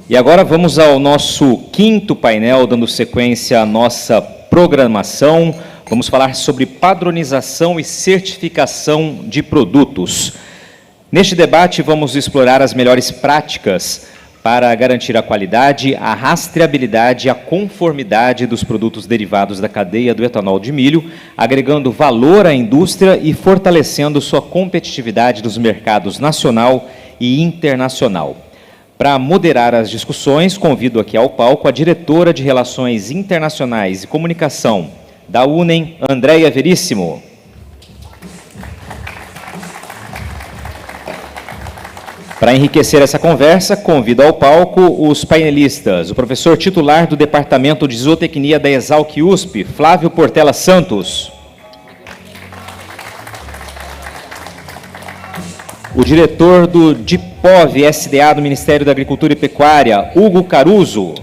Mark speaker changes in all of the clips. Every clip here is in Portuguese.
Speaker 1: E agora vamos ao nosso quinto painel, dando sequência à nossa programação. Vamos falar sobre padronização e certificação de produtos. Neste debate, vamos explorar as melhores práticas para garantir a qualidade, a rastreabilidade e a conformidade dos produtos derivados da cadeia do etanol de milho, agregando valor à indústria e fortalecendo sua competitividade nos mercados nacional e internacional. Para moderar as discussões, convido aqui ao palco a diretora de Relações Internacionais e Comunicação da UNEM, Andréia Veríssimo. Para enriquecer essa conversa, convido ao palco os painelistas, o professor titular do Departamento de Zootecnia da Exalc-USP, Flávio Portela Santos. O diretor do DIPOV SDA do Ministério da Agricultura e Pecuária, Hugo Caruso.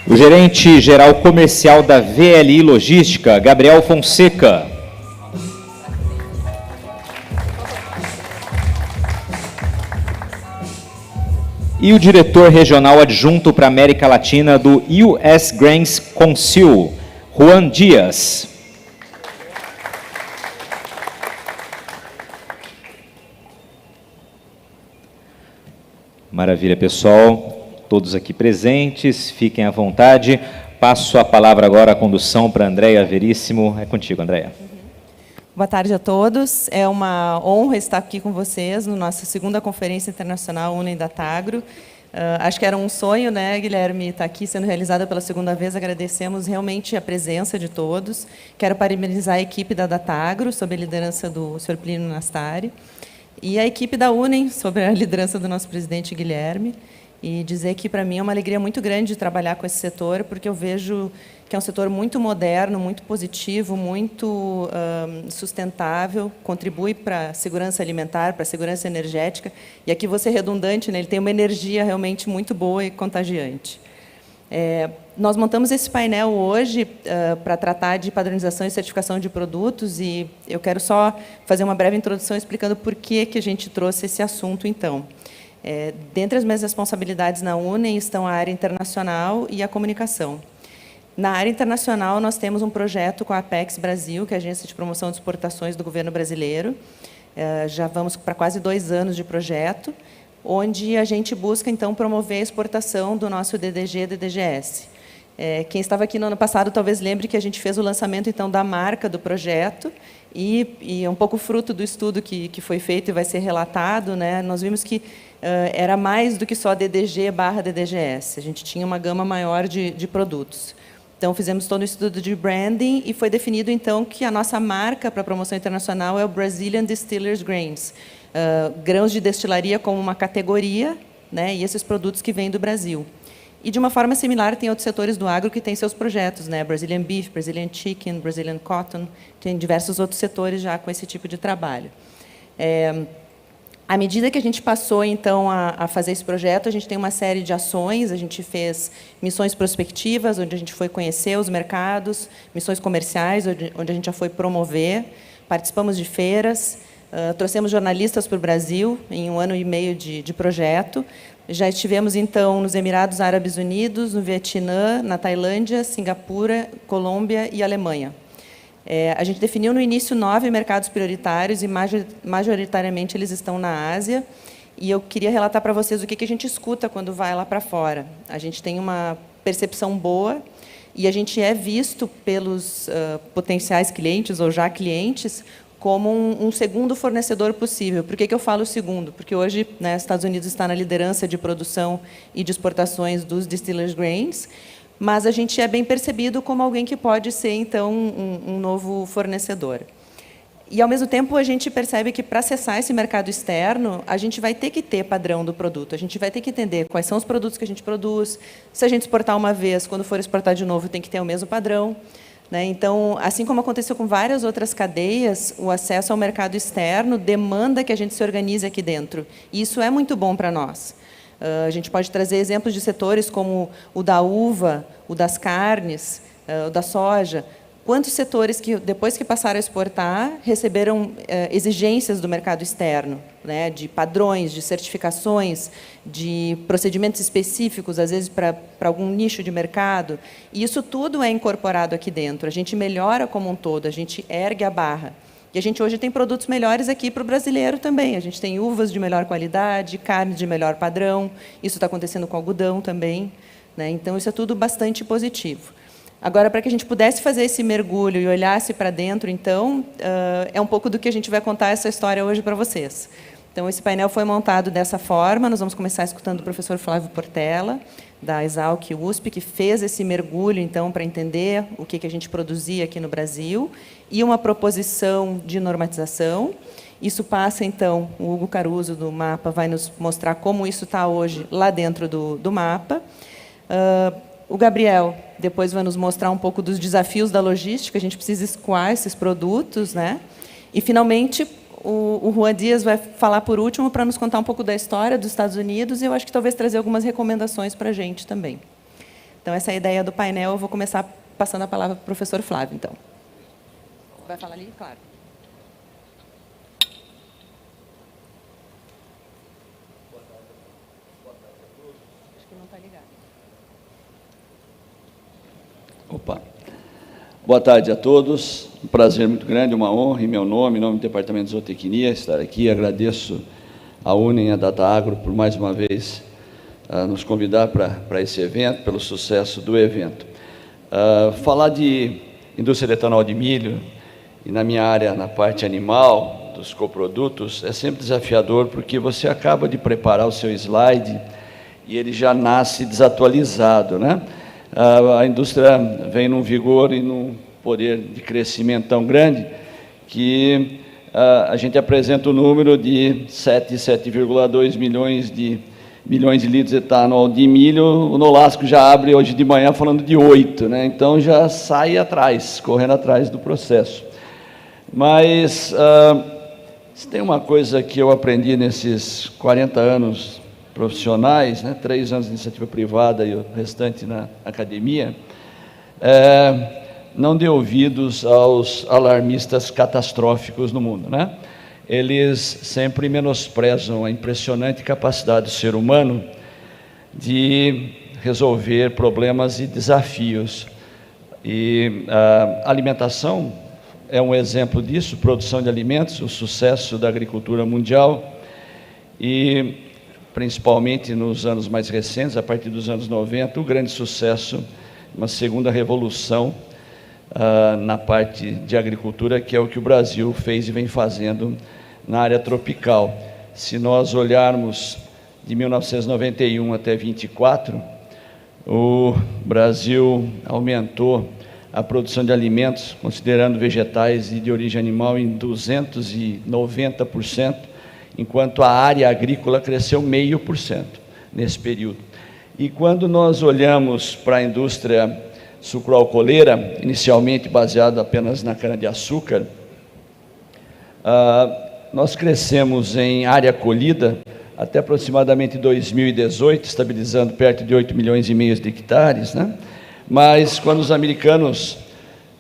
Speaker 1: O gerente geral comercial da VLI Logística, Gabriel Fonseca. E o diretor regional adjunto para a América Latina do US Grains Council, Juan Dias. Maravilha, pessoal. Todos aqui presentes, fiquem à vontade. Passo a palavra agora, a condução para a Andréia Veríssimo. É contigo, Andréia.
Speaker 2: Boa tarde a todos. É uma honra estar aqui com vocês na nossa segunda Conferência Internacional UNEM Datagro. Acho que era um sonho, né, Guilherme, estar aqui sendo realizada pela segunda vez. Agradecemos realmente a presença de todos. Quero parabenizar a equipe da Datagro, sob a liderança do Sr. Plínio Nastari, e a equipe da UNEM, sob a liderança do nosso presidente Guilherme, e dizer que, para mim, é uma alegria muito grande trabalhar com esse setor, porque eu vejo que é um setor muito moderno, muito positivo, muito sustentável, contribui para a segurança alimentar, para a segurança energética, e aqui vou ser redundante, né, ele tem uma energia realmente muito boa e contagiante. Nós montamos esse painel hoje para tratar de padronização e certificação de produtos, e eu quero só fazer uma breve introdução explicando por que a gente trouxe esse assunto, então. Dentre as minhas responsabilidades na UNEM estão a área internacional e a comunicação. Na área internacional, nós temos um projeto com a Apex Brasil, que é a Agência de Promoção de Exportações do Governo Brasileiro. Já vamos para quase 2 anos de projeto, onde a gente busca, então, promover a exportação do nosso DDG e DDGS. Quem estava aqui no ano passado talvez lembre que a gente fez o lançamento, então, da marca do projeto, e um pouco fruto do estudo que foi feito e vai ser relatado, né, nós vimos que era mais do que só DDG/DDGS. A gente tinha uma gama maior de produtos. Então, fizemos todo o estudo de branding e foi definido, então, que a nossa marca para a promoção internacional é o Brazilian Distillers Grains. Grãos de destilaria como uma categoria, né, e esses produtos que vêm do Brasil. E, de uma forma similar, tem outros setores do agro que têm seus projetos, né, Brazilian Beef, Brazilian Chicken, Brazilian Cotton, tem diversos outros setores já com esse tipo de trabalho. À medida que a gente passou, então, a fazer esse projeto, a gente tem uma série de ações, a gente fez missões prospectivas, onde a gente foi conhecer os mercados, missões comerciais, onde a gente já foi promover, participamos de feiras, trouxemos jornalistas para o Brasil, em 1 ano e meio de projeto. Já estivemos, então, nos Emirados Árabes Unidos, no Vietnã, na Tailândia, Singapura, Colômbia e Alemanha. A gente definiu no início 9 mercados prioritários e majoritariamente eles estão na Ásia. E eu queria relatar para vocês o que a gente escuta quando vai lá para fora. A gente tem uma percepção boa e a gente é visto pelos potenciais clientes ou já clientes como um segundo fornecedor possível. Por que eu falo segundo? Porque hoje, né, os Estados Unidos está na liderança de produção e de exportações dos distillers grains, mas a gente é bem percebido como alguém que pode ser, então, um novo fornecedor. E, ao mesmo tempo, a gente percebe que, para acessar esse mercado externo, a gente vai ter que ter padrão do produto, a gente vai ter que entender quais são os produtos que a gente produz, se a gente exportar uma vez, quando for exportar de novo, tem que ter o mesmo padrão. Né? Então, assim como aconteceu com várias outras cadeias, o acesso ao mercado externo demanda que a gente se organize aqui dentro. E isso é muito bom para nós. A gente pode trazer exemplos de setores como o da uva, o das carnes, o da soja. quantos setores que, depois que passaram a exportar, receberam exigências do mercado externo, né, de padrões, de certificações, de procedimentos específicos, às vezes para algum nicho de mercado. E isso tudo é incorporado aqui dentro. A gente melhora como um todo, a gente ergue a barra. E a gente hoje tem produtos melhores aqui para o brasileiro também. A gente tem uvas de melhor qualidade, carne de melhor padrão. Isso está acontecendo com algodão também, né? Então, isso é tudo bastante positivo. Agora, para que a gente pudesse fazer esse mergulho e olhasse para dentro, então, é um pouco do que a gente vai contar essa história hoje para vocês. Então, esse painel foi montado dessa forma. Nós vamos começar escutando o professor Flávio Portela, da Exalc USP, que fez esse mergulho, então, para entender o que a gente produzia aqui no Brasil, e uma proposição de normatização. Isso passa, então, o Hugo Caruso, do MAPA, vai nos mostrar como isso está hoje lá dentro do MAPA. O Gabriel depois vai nos mostrar um pouco dos desafios da logística, a gente precisa escoar esses produtos, né? E, finalmente, o Juan Dias vai falar por último para nos contar um pouco da história dos Estados Unidos e eu acho que talvez trazer algumas recomendações para a gente também. Então, essa é a ideia do painel. Eu vou começar passando a palavra para o professor Flávio, então. Vai falar ali? Claro. Acho que não está ligado.
Speaker 3: Opa. Boa tarde a todos. Um prazer muito grande, uma honra em meu nome, em nome do Departamento de Zootecnia, estar aqui. Agradeço a UNEM e a Datagro por mais uma vez nos convidar para esse evento, pelo sucesso do evento. Falar de indústria de etanol de milho, e na minha área, na parte animal, dos coprodutos, é sempre desafiador, porque você acaba de preparar o seu slide e ele já nasce desatualizado, né? A indústria vem num vigor e num poder de crescimento tão grande que a gente apresenta o número de 7,2 milhões de litros de etanol de milho. O Nolasco já abre hoje de manhã falando de 8, né? Então já sai atrás, correndo atrás do processo. Mas se tem uma coisa que eu aprendi nesses 40 anos profissionais, né, 3 anos de iniciativa privada e o restante na academia, não dê ouvidos aos alarmistas catastróficos no mundo, né? Eles sempre menosprezam a impressionante capacidade do ser humano de resolver problemas e desafios. E a alimentação é um exemplo disso, produção de alimentos, o sucesso da agricultura mundial e, principalmente nos anos mais recentes, a partir dos anos 90, o grande sucesso, uma segunda revolução na parte de agricultura, que é o que o Brasil fez e vem fazendo na área tropical. Se nós olharmos de 1991 até 24, o Brasil aumentou a produção de alimentos, considerando vegetais e de origem animal, em 290%, enquanto a área agrícola cresceu 0,5% nesse período. E quando nós olhamos para a indústria sucroalcooleira, inicialmente baseada apenas na cana-de-açúcar, nós crescemos em área colhida até aproximadamente 2018, estabilizando perto de 8,5 milhões de hectares, né? Mas quando os americanos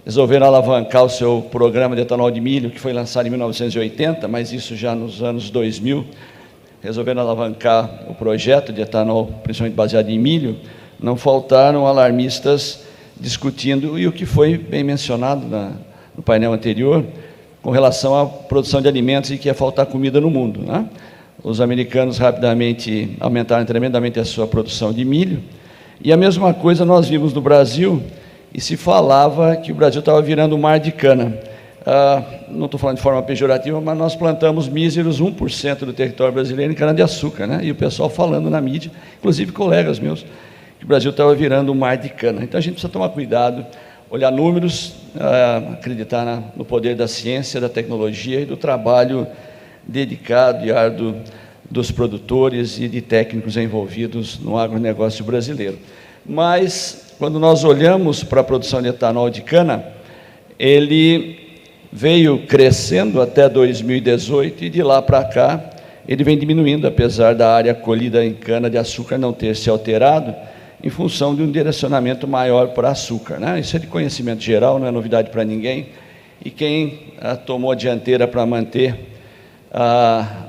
Speaker 3: resolveram alavancar o seu programa de etanol de milho, que foi lançado em 1980, mas isso já nos anos 2000, resolveram alavancar o projeto de etanol, principalmente baseado em milho, não faltaram alarmistas discutindo, e o que foi bem mencionado no painel anterior, com relação à produção de alimentos e que ia faltar comida no mundo, né? Os americanos rapidamente aumentaram tremendamente a sua produção de milho, e a mesma coisa nós vimos no Brasil, e se falava que o Brasil estava virando um mar de cana. Não estou falando de forma pejorativa, mas nós plantamos míseros 1% do território brasileiro em cana-de-açúcar, né? E o pessoal falando na mídia, inclusive colegas meus, que o Brasil estava virando um mar de cana. Então a gente precisa tomar cuidado, olhar números, acreditar no poder da ciência, da tecnologia e do trabalho dedicado e árduo dos produtores e de técnicos envolvidos no agronegócio brasileiro. Mas, quando nós olhamos para a produção de etanol de cana, ele veio crescendo até 2018 e de lá para cá ele vem diminuindo, apesar da área colhida em cana-de-açúcar não ter se alterado, em função de um direcionamento maior para açúcar, né? Isso é de conhecimento geral, não é novidade para ninguém, e quem tomou a dianteira para manter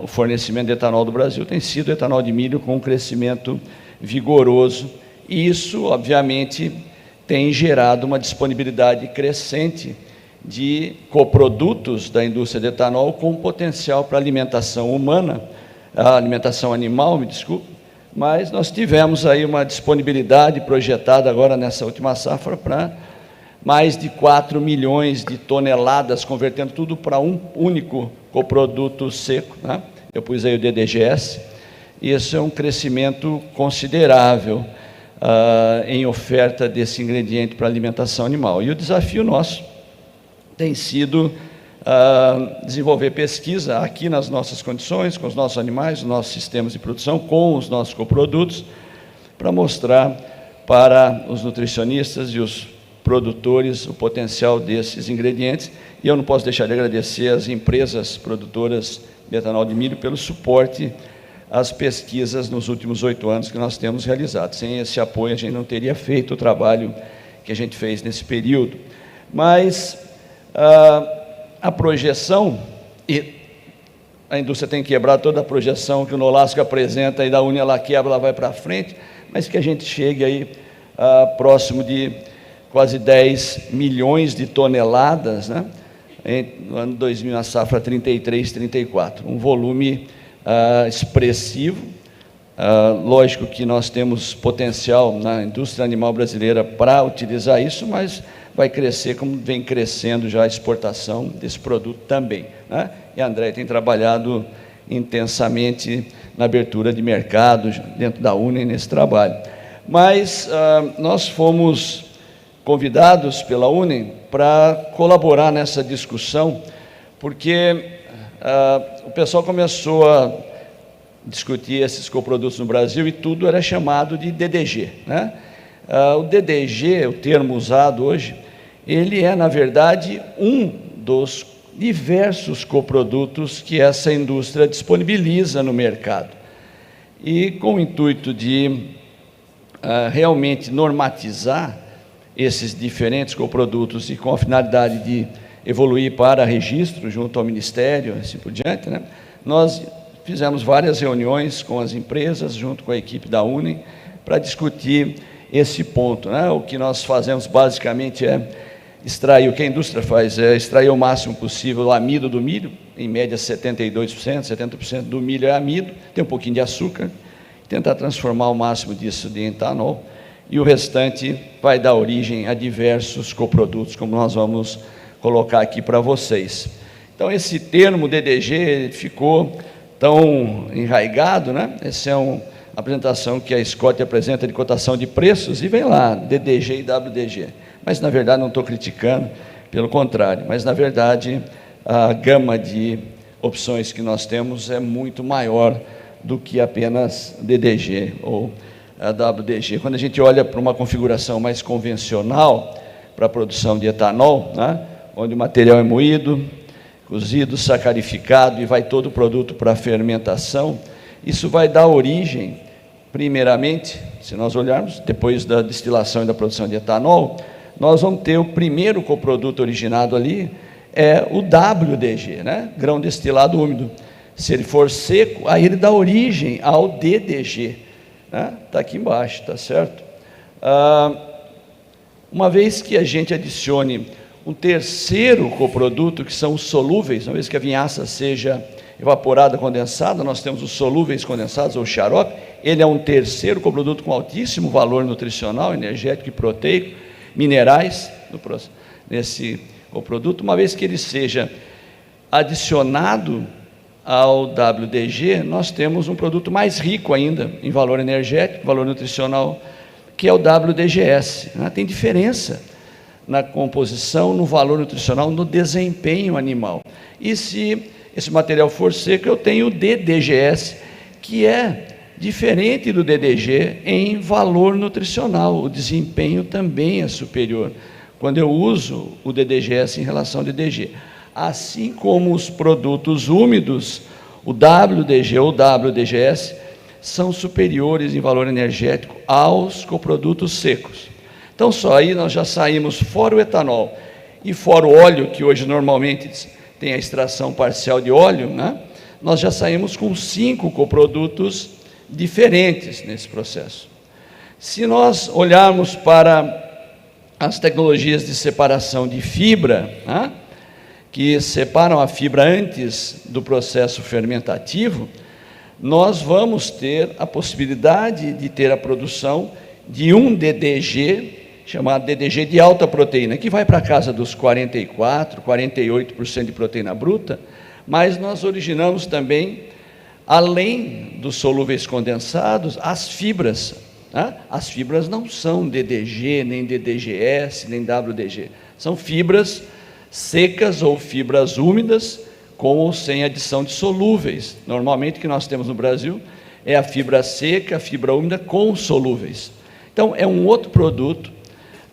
Speaker 3: o fornecimento de etanol do Brasil tem sido o etanol de milho, com um crescimento vigoroso, e isso, obviamente, tem gerado uma disponibilidade crescente de coprodutos da indústria de etanol com potencial para alimentação humana, alimentação animal, me desculpe, mas nós tivemos aí uma disponibilidade projetada agora nessa última safra para mais de 4 milhões de toneladas, convertendo tudo para um único coproduto seco, né? Eu pus aí o DDGS, e isso é um crescimento considerável em oferta desse ingrediente para alimentação animal. E o desafio nosso tem sido desenvolver pesquisa aqui nas nossas condições, com os nossos animais, os nossos sistemas de produção, com os nossos coprodutos, para mostrar para os nutricionistas e os produtores o potencial desses ingredientes. E eu não posso deixar de agradecer às empresas produtoras de etanol de milho pelo suporte às pesquisas nos últimos 8 anos que nós temos realizado. Sem esse apoio, a gente não teria feito o trabalho que a gente fez nesse período. Mas a projeção, e a indústria tem quebrado toda a projeção que o Nolasco apresenta, e da Uni ela quebra, ela vai para frente, mas que a gente chegue aí próximo de quase 10 milhões de toneladas, né? No ano 2000, na safra 33, 34, um volume expressivo. Lógico que nós temos potencial na indústria animal brasileira para utilizar isso, mas vai crescer como vem crescendo já a exportação desse produto também, né? E a André tem trabalhado intensamente na abertura de mercado dentro da Uni nesse trabalho. Mas nós fomos convidados pela Uni para colaborar nessa discussão, porque o pessoal começou a discutir esses coprodutos no Brasil e tudo era chamado de DDG, né? O DDG, o termo usado hoje, ele é, na verdade, um dos diversos coprodutos que essa indústria disponibiliza no mercado. E com o intuito de realmente normatizar esses diferentes coprodutos e com a finalidade de evoluir para registro junto ao Ministério, assim por diante, né? Nós fizemos várias reuniões com as empresas, junto com a equipe da Uni, para discutir esse ponto, né? O que nós fazemos basicamente é extrair, o que a indústria faz é extrair o máximo possível o amido do milho, em média 72%, 70% do milho é amido, tem um pouquinho de açúcar, tentar transformar o máximo disso em etanol, e o restante vai dar origem a diversos coprodutos, como nós vamos colocar aqui para vocês. Então, esse termo DDG ficou tão enraizado, né? Essa é uma apresentação que a Scott apresenta de cotação de preços, e vem lá, DDG e WDG. Mas, na verdade, não estou criticando, pelo contrário, mas, na verdade, a gama de opções que nós temos é muito maior do que apenas DDG ou a WDG. Quando a gente olha para uma configuração mais convencional para a produção de etanol, né, onde o material é moído, cozido, sacarificado e vai todo o produto para a fermentação, isso vai dar origem, primeiramente, se nós olharmos, depois da destilação e da produção de etanol, nós vamos ter o primeiro coproduto originado ali, é o WDG, né, grão destilado úmido. Se ele for seco, aí ele dá origem ao DDG. Está aqui embaixo, está certo? Uma vez que a gente adicione um terceiro coproduto, que são os solúveis, uma vez que a vinhaça seja evaporada, condensada, nós temos os solúveis condensados, ou xarope, ele é um terceiro coproduto com altíssimo valor nutricional, energético e proteico, minerais, nesse coproduto, uma vez que ele seja adicionado ao WDG, nós temos um produto mais rico ainda em valor energético, valor nutricional, que é o WDGS. Tem diferença na composição, no valor nutricional, no desempenho animal. E se esse material for seco, eu tenho o DDGS, que é diferente do DDG em valor nutricional. O desempenho também é superior quando eu uso o DDGS em relação ao DDG. Assim como os produtos úmidos, o WDG ou WDGS, são superiores em valor energético aos coprodutos secos. Então, só aí nós já saímos, fora o etanol e fora o óleo, que hoje normalmente tem a extração parcial de óleo, né? Nós já saímos com 5 coprodutos diferentes nesse processo. Se nós olharmos para as tecnologias de separação de fibra, né, que separam a fibra antes do processo fermentativo, nós vamos ter a possibilidade de ter a produção de um DDG, chamado DDG de alta proteína, que vai para a casa dos 44%, 48% de proteína bruta, mas nós originamos também, além dos solúveis condensados, as fibras. Né? As fibras não são DDG, nem DDGS, nem WDG. São fibras secas ou fibras úmidas, com ou sem adição de solúveis. Normalmente, o que nós temos no Brasil é a fibra seca, a fibra úmida com solúveis. Então, é um outro produto,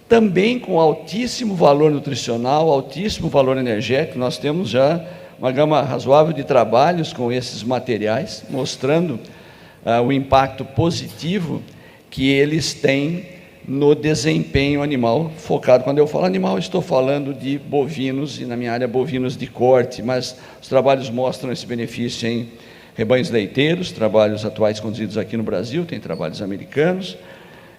Speaker 3: também com altíssimo valor nutricional, altíssimo valor energético. Nós temos já uma gama razoável de trabalhos com esses materiais, mostrando o impacto positivo que eles têm no desempenho animal focado. Quando eu falo animal, estou falando de bovinos, e na minha área, bovinos de corte, mas os trabalhos mostram esse benefício em rebanhos leiteiros, trabalhos atuais conduzidos aqui no Brasil, tem trabalhos americanos,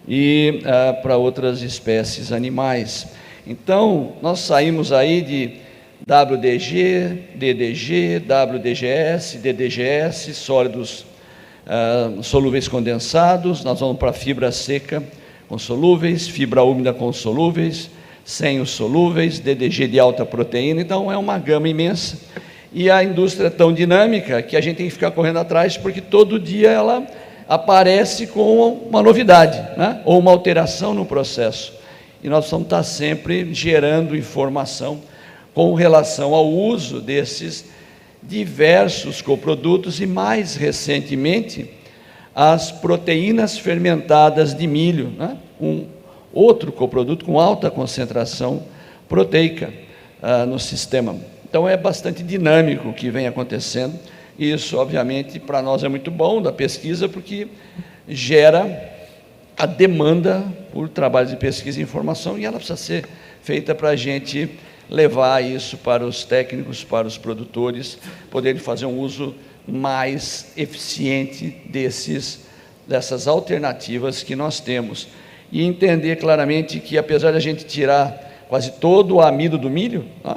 Speaker 3: e para outras espécies animais. Então, nós saímos aí de WDG, DDG, WDGS, DDGS, sólidos solúveis condensados. Nós vamos para a fibra seca com solúveis, fibra úmida com solúveis, sem os solúveis, DDG de alta proteína. Então, é uma gama imensa. E a indústria é tão dinâmica que a gente tem que ficar correndo atrás, porque todo dia ela aparece com uma novidade, né? Ou uma alteração no processo. E nós vamos estar sempre gerando informação com relação ao uso desses diversos coprodutos e, mais recentemente, as proteínas fermentadas de milho, né? Um outro coproduto com alta concentração proteica no sistema. Então, é bastante dinâmico o que vem acontecendo. Isso, obviamente, para nós é muito bom da pesquisa, porque gera a demanda por trabalhos de pesquisa e informação, e ela precisa ser feita para a gente levar isso para os técnicos, para os produtores, poderem fazer um uso mais eficiente dessas alternativas que nós temos. E entender claramente que, apesar de a gente tirar quase todo o amido do milho, né,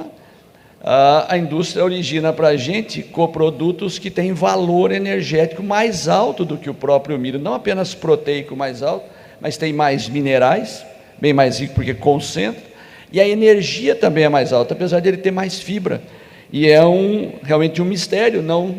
Speaker 3: a indústria origina para a gente coprodutos que têm valor energético mais alto do que o próprio milho, não apenas proteico mais alto, mas tem mais minerais, bem mais rico porque concentra, e a energia também é mais alta, apesar de ele ter mais fibra. E é realmente um mistério não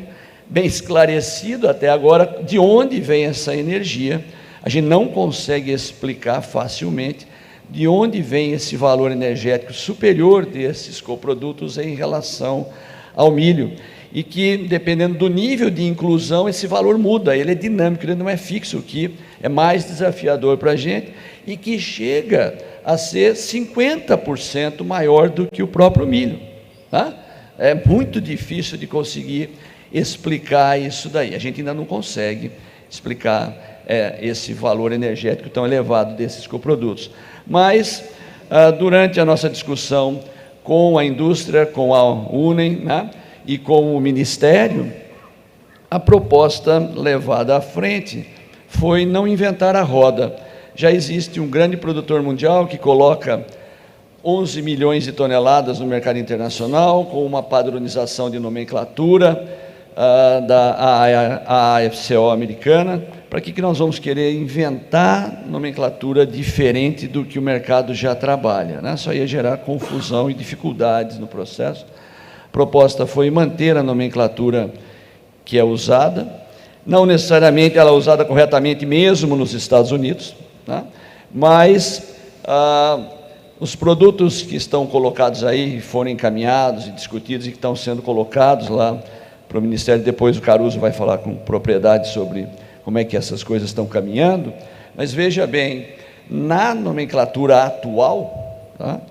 Speaker 3: bem esclarecido até agora de onde vem essa energia. A gente não consegue explicar facilmente de onde vem esse valor energético superior desses coprodutos em relação ao milho, e que, dependendo do nível de inclusão, esse valor muda, ele é dinâmico, ele não é fixo, o que é mais desafiador para a gente, e que chega a ser 50% maior do que o próprio milho. Tá? É muito difícil de conseguir explicar isso daí, a gente ainda não consegue explicar esse valor energético tão elevado desses coprodutos. Mas, durante a nossa discussão com a indústria, com a UNEM, né, e com o Ministério, a proposta levada à frente foi não inventar a roda. Já existe um grande produtor mundial que coloca 11 milhões de toneladas no mercado internacional, com uma padronização de nomenclatura da AFCO americana. Para que nós vamos querer inventar nomenclatura diferente do que o mercado já trabalha, né? Só ia gerar confusão e dificuldades no processo. A proposta foi manter a nomenclatura que é usada, não necessariamente ela é usada corretamente mesmo nos Estados Unidos, né? Mas os produtos que estão colocados aí, foram encaminhados e discutidos e que estão sendo colocados lá para o Ministério, depois o Caruso vai falar com propriedade sobre como é que essas coisas estão caminhando, mas veja bem, na nomenclatura atual, tá,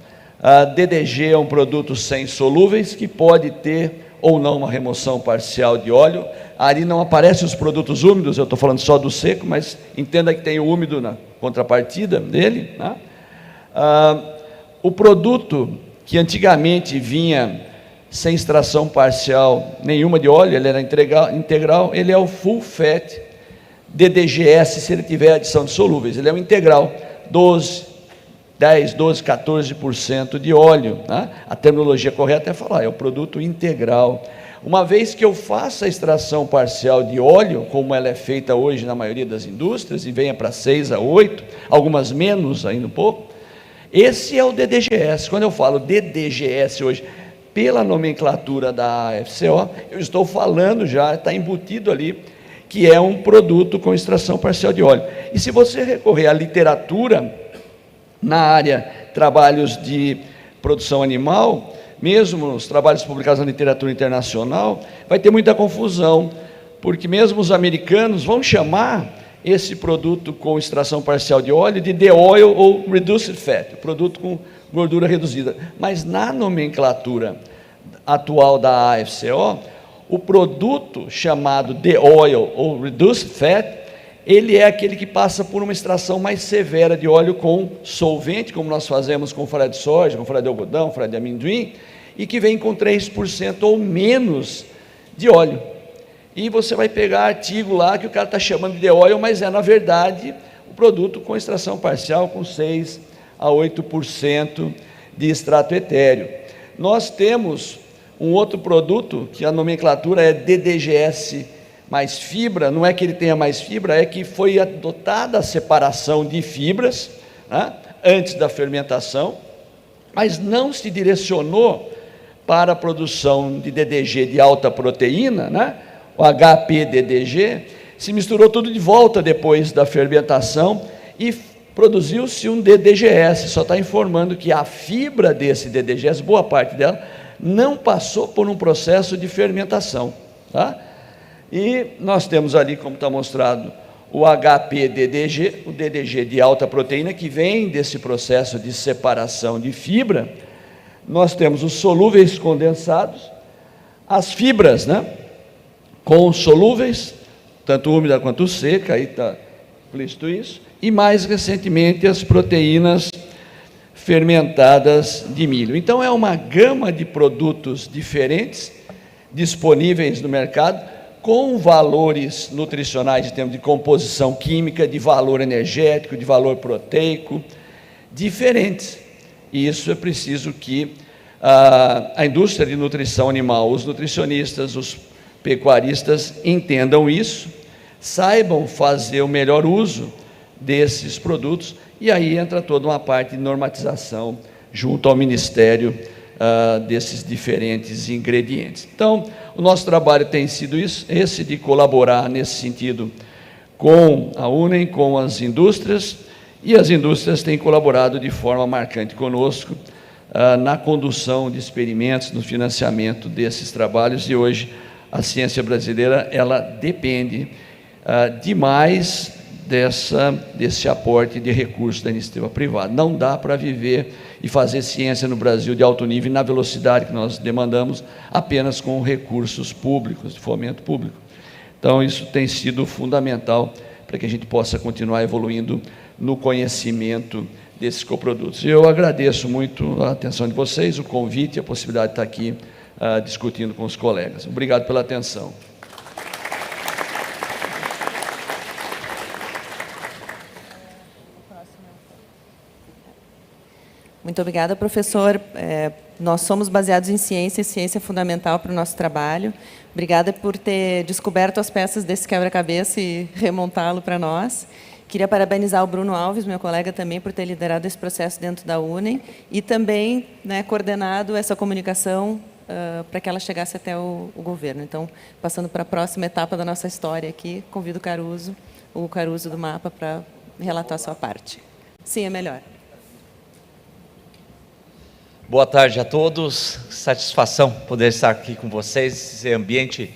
Speaker 3: a DDG é um produto sem solúveis que pode ter ou não uma remoção parcial de óleo. Ali não aparecem os produtos úmidos, eu estou falando só do seco, mas entenda que tem o úmido na contrapartida dele, né? O produto que antigamente vinha sem extração parcial nenhuma de óleo, ele era integral, ele é o Full Fat DDGS, se ele tiver adição de solúveis, ele é o integral, 10, 12, 14% de óleo, né? A terminologia correta é falar, é o produto integral. Uma vez que eu faça a extração parcial de óleo, como ela é feita hoje na maioria das indústrias, e venha para 6 a 8, algumas menos ainda um pouco, esse é o DDGS. Quando eu falo DDGS hoje, pela nomenclatura da AFCO, eu estou falando já, está embutido ali, que é um produto com extração parcial de óleo. E se você recorrer à literatura, na área trabalhos de produção animal, mesmo os trabalhos publicados na literatura internacional, vai ter muita confusão, porque mesmo os americanos vão chamar esse produto com extração parcial de óleo de The Oil ou Reduced Fat, produto com gordura reduzida. Mas na nomenclatura atual da AFCO, o produto chamado The Oil ou Reduced Fat, ele é aquele que passa por uma extração mais severa de óleo com solvente, como nós fazemos com farelo de soja, com farelo de algodão, farelo de amendoim, e que vem com 3% ou menos de óleo. E você vai pegar artigo lá que o cara está chamando de The Oil, mas é, na verdade, o produto com extração parcial com 6 a 8% de extrato etéreo. Nós temos um outro produto, que a nomenclatura é DDGS mais fibra, não é que ele tenha mais fibra, é que foi adotada a separação de fibras, né, antes da fermentação, mas não se direcionou para a produção de DDG de alta proteína, né, o HPDDG, se misturou tudo de volta depois da fermentação e produziu-se um DDGS, só está informando que a fibra desse DDGS, boa parte dela, não passou por um processo de fermentação, tá? E nós temos ali, como está mostrado, o HPDDG, o DDG de alta proteína, que vem desse processo de separação de fibra. Nós temos os solúveis condensados, as fibras, né, com solúveis, tanto úmida quanto seca, aí está explícito isso, e mais recentemente as proteínas fermentadas de milho. Então é uma gama de produtos diferentes, disponíveis no mercado, com valores nutricionais, de termos de composição química, de valor energético, de valor proteico, diferentes. E isso é preciso que a indústria de nutrição animal, os nutricionistas, os pecuaristas entendam isso, saibam fazer o melhor uso desses produtos, e aí entra toda uma parte de normatização junto ao Ministério desses diferentes ingredientes. Então, o nosso trabalho tem sido esse de colaborar nesse sentido com a UNEM, com as indústrias, e as indústrias têm colaborado de forma marcante conosco na condução de experimentos, no financiamento desses trabalhos, e hoje a ciência brasileira, ela depende demais desse aporte de recursos da iniciativa privada. Não dá para viver e fazer ciência no Brasil de alto nível, na velocidade que nós demandamos, apenas com recursos públicos, de fomento público. Então, isso tem sido fundamental para que a gente possa continuar evoluindo no conhecimento desses coprodutos. Eu agradeço muito a atenção de vocês, o convite e a possibilidade de estar aqui discutindo com os colegas. Obrigado pela atenção.
Speaker 2: Muito obrigada, professor. Nós somos baseados em ciência, e ciência é fundamental para o nosso trabalho. Obrigada por ter descoberto as peças desse quebra-cabeça e remontá-lo para nós. Queria parabenizar o Bruno Alves, meu colega também, por ter liderado esse processo dentro da UNEM e também, né, coordenado essa comunicação para que ela chegasse até o governo. Então, passando para a próxima etapa da nossa história aqui, convido o Caruso do MAPA para relatar a sua parte. Sim, é melhor.
Speaker 4: Boa tarde a todos, satisfação poder estar aqui com vocês, esse ambiente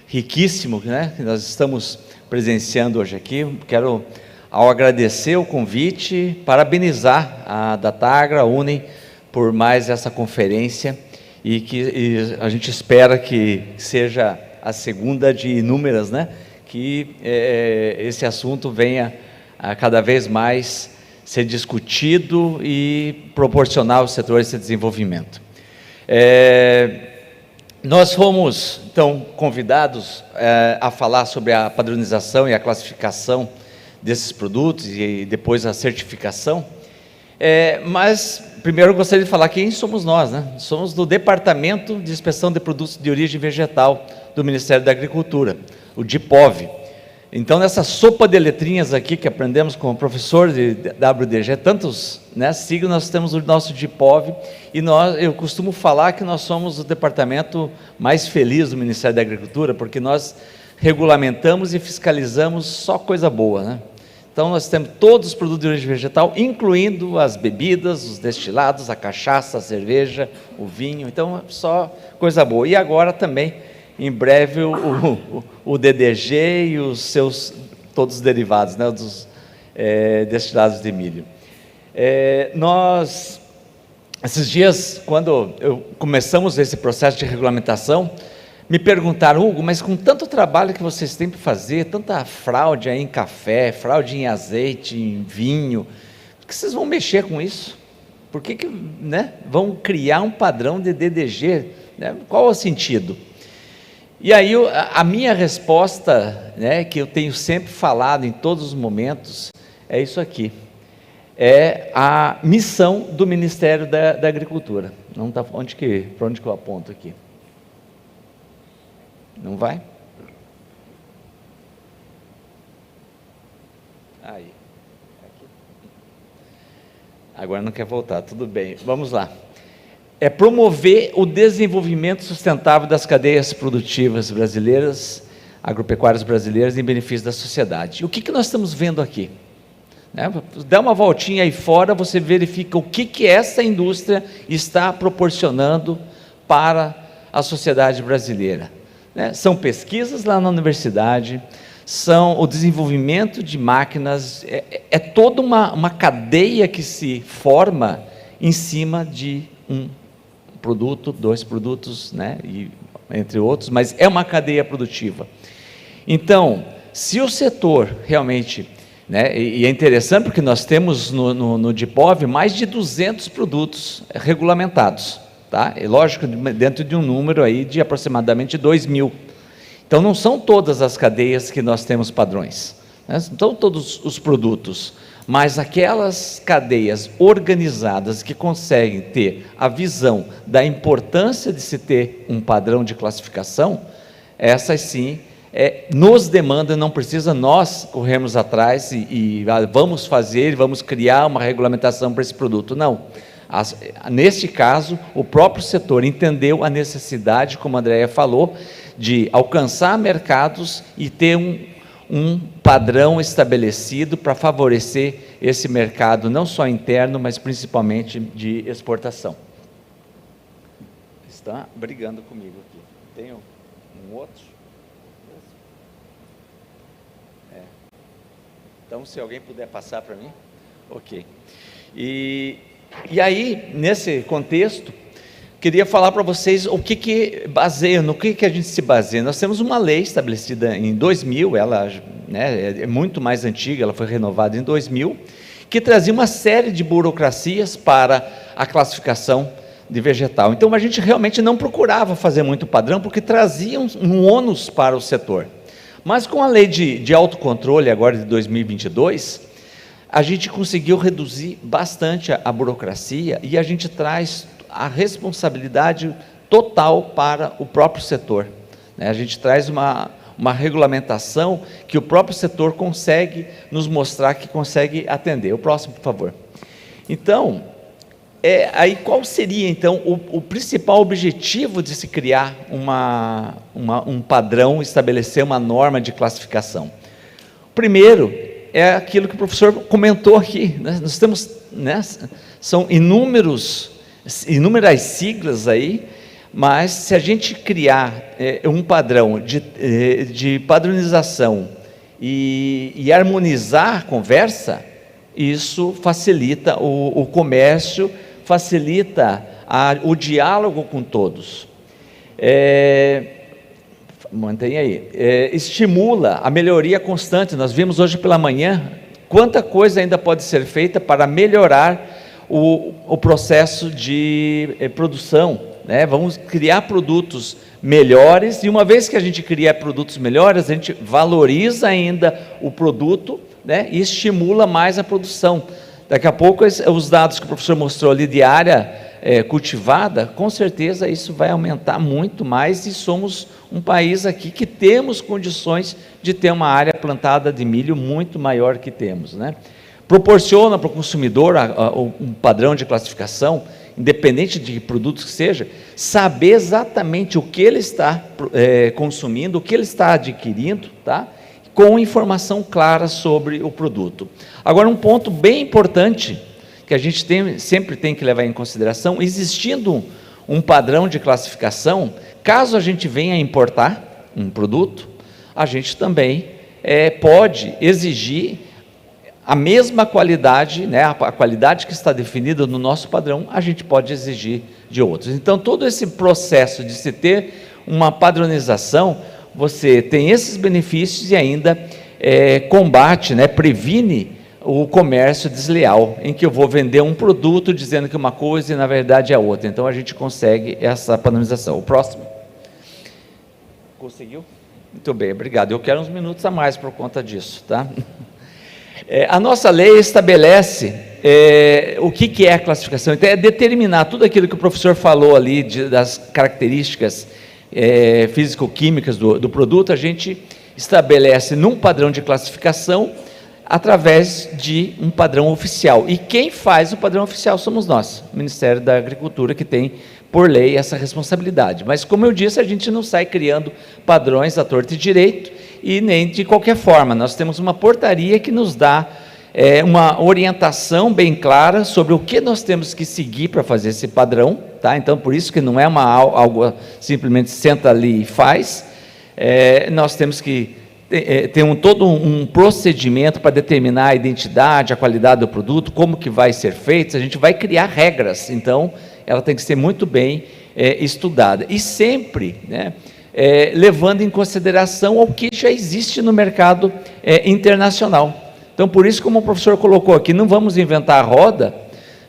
Speaker 4: riquíssimo, né, que nós estamos presenciando hoje aqui. Quero, ao agradecer o convite, parabenizar a Datagra, a UNEM, por mais essa conferência, e que a gente espera que seja a segunda de inúmeras, né? Que esse assunto venha a cada vez mais ser discutido e proporcionar ao setor esse desenvolvimento. Nós fomos, então, convidados a falar sobre a padronização e a classificação desses produtos e depois a certificação, mas primeiro eu gostaria de falar quem somos nós, né? Somos do Departamento de Inspeção de Produtos de Origem Vegetal do Ministério da Agricultura, o DIPOV. Então, nessa sopa de letrinhas aqui que aprendemos com o professor de WDG, tantos, né, siglas, nós temos o nosso DIPOV, e eu costumo falar que nós somos o departamento mais feliz do Ministério da Agricultura, porque nós regulamentamos e fiscalizamos só coisa boa, né? Então, nós temos todos os produtos de origem vegetal, incluindo as bebidas, os destilados, a cachaça, a cerveja, o vinho, então, só coisa boa. E agora também, em breve, o DDG e os seus, todos os derivados, né, dos destilados de milho. Nós, esses dias, quando começamos esse processo de regulamentação, me perguntaram: Hugo, mas com tanto trabalho que vocês têm para fazer, tanta fraude aí em café, fraude em azeite, em vinho, por que vocês vão mexer com isso? Por que né, vão criar um padrão de DDG? Né? Qual é o sentido? E aí a minha resposta, né, que eu tenho sempre falado em todos os momentos, é isso aqui. É a missão do Ministério da Agricultura. Não tá, para onde que eu aponto aqui? Não vai? Aí. Aqui. Agora não quer voltar, tudo bem. Vamos lá. É promover o desenvolvimento sustentável das cadeias produtivas brasileiras, agropecuárias brasileiras, em benefício da sociedade. O que nós estamos vendo aqui? Né? Dá uma voltinha aí fora, você verifica o que essa indústria está proporcionando para a sociedade brasileira. Né? São pesquisas lá na universidade, são o desenvolvimento de máquinas, é toda uma cadeia que se forma em cima de um produto, dois produtos, né, e, entre outros, mas é uma cadeia produtiva. Então, se o setor realmente, né, e é interessante porque nós temos no DIPOV mais de 200 produtos regulamentados, tá? E lógico, dentro de um número aí de aproximadamente 2.000. Então, não são todas as cadeias que nós temos padrões, né? Não todos os produtos, mas aquelas cadeias organizadas que conseguem ter a visão da importância de se ter um padrão de classificação, essas sim nos demandam, não precisa nós corrermos atrás e vamos fazer, vamos criar uma regulamentação para esse produto, não. Neste caso, o próprio setor entendeu a necessidade, como a Andréia falou, de alcançar mercados e ter um padrão estabelecido para favorecer esse mercado, não só interno, mas principalmente de exportação. Está brigando comigo aqui. Tem um outro? Então, se alguém puder passar para mim. Ok. E aí, nesse contexto, queria falar para vocês o que baseia, no que a gente se baseia. Nós temos uma lei estabelecida em 2000, ela, né, é muito mais antiga, ela foi renovada em 2000, que trazia uma série de burocracias para a classificação de vegetal. Então, a gente realmente não procurava fazer muito padrão, porque trazia um ônus para o setor. Mas com a lei de autocontrole, agora de 2022, a gente conseguiu reduzir bastante a burocracia e a gente traz a responsabilidade total para o próprio setor. A gente traz uma regulamentação que o próprio setor consegue nos mostrar que consegue atender. O próximo, por favor. Então, aí qual seria, então, o principal objetivo de se criar um padrão, estabelecer uma norma de classificação? Primeiro, é aquilo que o professor comentou aqui, né? Nós temos, né, são inúmeras siglas aí, mas se a gente criar um padrão de padronização e harmonizar a conversa, isso facilita o comércio, facilita o diálogo com todos. Mantém aí. Estimula a melhoria constante. Nós vimos hoje pela manhã quanta coisa ainda pode ser feita para melhorar o processo de produção, né? Vamos criar produtos melhores, e uma vez que a gente cria produtos melhores, a gente valoriza ainda o produto, né? E estimula mais a produção. Daqui a pouco, os dados que o professor mostrou ali de área cultivada, com certeza isso vai aumentar muito mais, e somos um país aqui que temos condições de ter uma área plantada de milho muito maior que temos, né? Proporciona para o consumidor um padrão de classificação, independente de que produto que seja, saber exatamente o que ele está consumindo, o que ele está adquirindo, tá? Com informação clara sobre o produto. Agora, um ponto bem importante, que a gente sempre tem que levar em consideração, existindo um padrão de classificação, caso a gente venha importar um produto, a gente também pode exigir a mesma qualidade, né, a qualidade que está definida no nosso padrão, a gente pode exigir de outros. Então, todo esse processo de se ter uma padronização, você tem esses benefícios e ainda combate, né, previne o comércio desleal, em que eu vou vender um produto dizendo que uma coisa e na verdade é outra. Então, a gente consegue essa padronização. O próximo. Conseguiu? Muito bem, obrigado. Eu quero uns minutos a mais por conta disso, tá? A nossa lei estabelece o que é a classificação. Então, é determinar tudo aquilo que o professor falou ali, das características físico-químicas do produto, a gente estabelece num padrão de classificação através de um padrão oficial. E quem faz o padrão oficial somos nós, o Ministério da Agricultura, que tem, por lei, essa responsabilidade. Mas, como eu disse, a gente não sai criando padrões à torta e direito, e nem de qualquer forma. Nós temos uma portaria que nos dá uma orientação bem clara sobre o que nós temos que seguir para fazer esse padrão, tá? Então, por isso que não é algo simplesmente senta ali e faz. Nós temos que ter todo um procedimento para determinar a identidade, a qualidade do produto, como que vai ser feito. A gente vai criar regras, então ela tem que ser muito bem estudada. E sempre, né, levando em consideração o que já existe no mercado internacional. Então, por isso, como o professor colocou aqui, não vamos inventar a roda.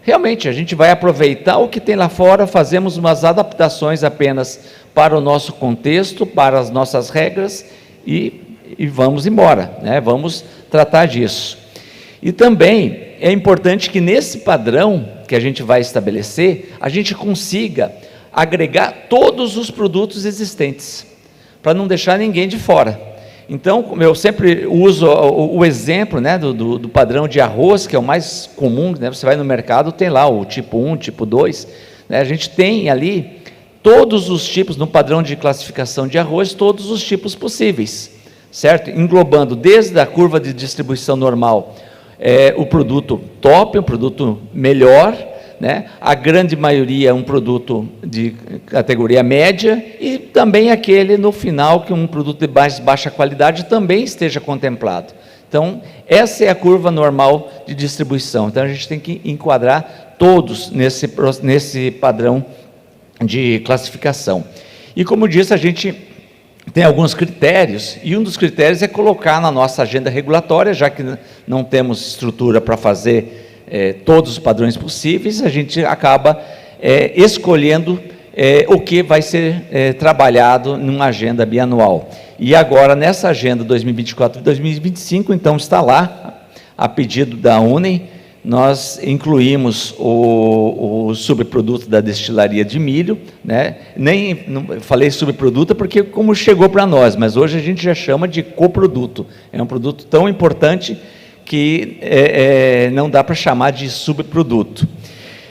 Speaker 4: Realmente, a gente vai aproveitar o que tem lá fora, fazemos umas adaptações apenas para o nosso contexto, para as nossas regras, e vamos embora, né? Vamos tratar disso. E também é importante que nesse padrão que a gente vai estabelecer, a gente consiga agregar todos os produtos existentes, para não deixar ninguém de fora. Então, eu sempre uso o exemplo, né, do padrão de arroz, que é o mais comum, né? Você vai no mercado, tem lá o tipo 1, tipo 2, né? A gente tem ali todos os tipos, no padrão de classificação de arroz, todos os tipos possíveis, certo? Englobando desde a curva de distribuição normal, o produto top, um produto melhor, né? A grande maioria é um produto de categoria média, e também aquele no final, que um produto de baixa qualidade também esteja contemplado. Então, essa é a curva normal de distribuição. Então, a gente tem que enquadrar todos nesse padrão de classificação. E, como disse, a gente tem alguns critérios, e um dos critérios é colocar na nossa agenda regulatória, já que não temos estrutura para fazer todos os padrões possíveis, a gente acaba escolhendo o que vai ser trabalhado numa agenda bianual. E agora, nessa agenda 2024 e 2025, então está lá, a pedido da UNEM, nós incluímos o subproduto da destilaria de milho, né? Não falei subproduto porque como chegou para nós, mas hoje a gente já chama de coproduto. É um produto tão importante que não dá para chamar de subproduto.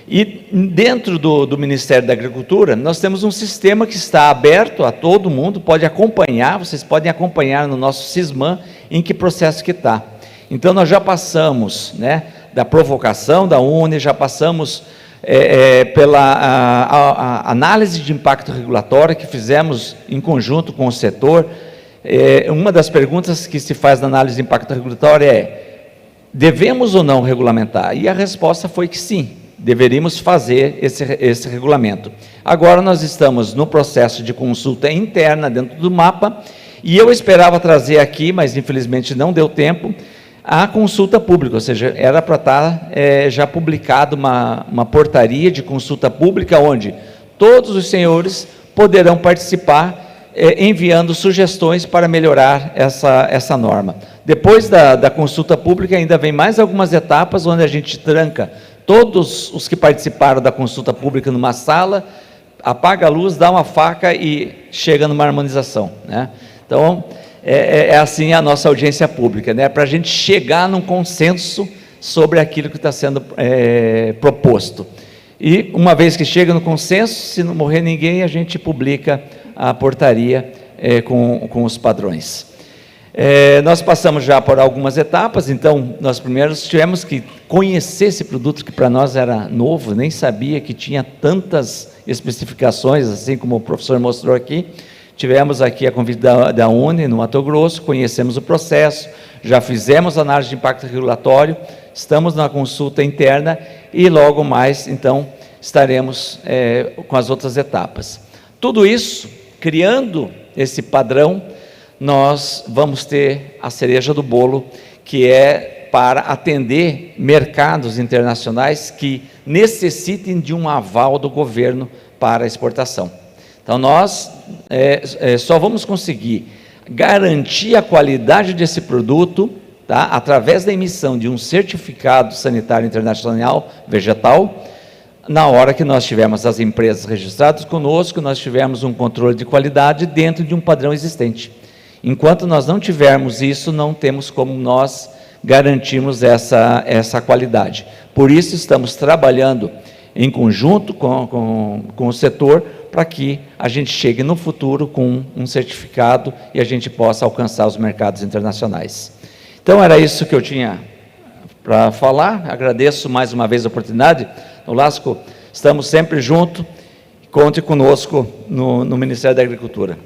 Speaker 4: E dentro do Ministério da Agricultura, nós temos um sistema que está aberto a todo mundo, pode acompanhar, vocês podem acompanhar no nosso SISMAN em que processo que está. Então, nós já passamos, né, da provocação da UNE, já passamos pela análise de impacto regulatório que fizemos em conjunto com o setor. Uma das perguntas que se faz na análise de impacto regulatório é: devemos ou não regulamentar? E a resposta foi que sim, deveríamos fazer esse regulamento. Agora nós estamos no processo de consulta interna dentro do MAPA, e eu esperava trazer aqui, mas infelizmente não deu tempo, a consulta pública, ou seja, era para estar já publicado uma portaria de consulta pública, onde todos os senhores poderão participar, enviando sugestões para melhorar essa norma. Depois da consulta pública, ainda vem mais algumas etapas, onde a gente tranca todos os que participaram da consulta pública numa sala, apaga a luz, dá uma faca e chega numa harmonização, né? Então, é assim a nossa audiência pública, né? Para a gente chegar num consenso sobre aquilo que está sendo proposto. E, uma vez que chega no consenso, se não morrer ninguém, a gente publica a portaria com os padrões. Nós passamos já por algumas etapas, então, nós primeiro tivemos que conhecer esse produto, que para nós era novo, nem sabia que tinha tantas especificações, assim como o professor mostrou aqui. Tivemos aqui a convite da UNE, no Mato Grosso, conhecemos o processo, já fizemos análise de impacto regulatório, estamos na consulta interna e logo mais, então, estaremos com as outras etapas. Tudo isso, criando esse padrão, nós vamos ter a cereja do bolo, que é para atender mercados internacionais que necessitem de um aval do governo para a exportação. Então, nós só vamos conseguir garantir a qualidade desse produto, tá, através da emissão de um certificado sanitário internacional vegetal, na hora que nós tivermos as empresas registradas conosco, nós tivermos um controle de qualidade dentro de um padrão existente. Enquanto nós não tivermos isso, não temos como nós garantirmos essa qualidade. Por isso, estamos trabalhando em conjunto com o setor, para que a gente chegue no futuro com um certificado e a gente possa alcançar os mercados internacionais. Então, era isso que eu tinha para falar. Agradeço mais uma vez a oportunidade. Nolasco, estamos sempre juntos. Conte conosco no Ministério da Agricultura.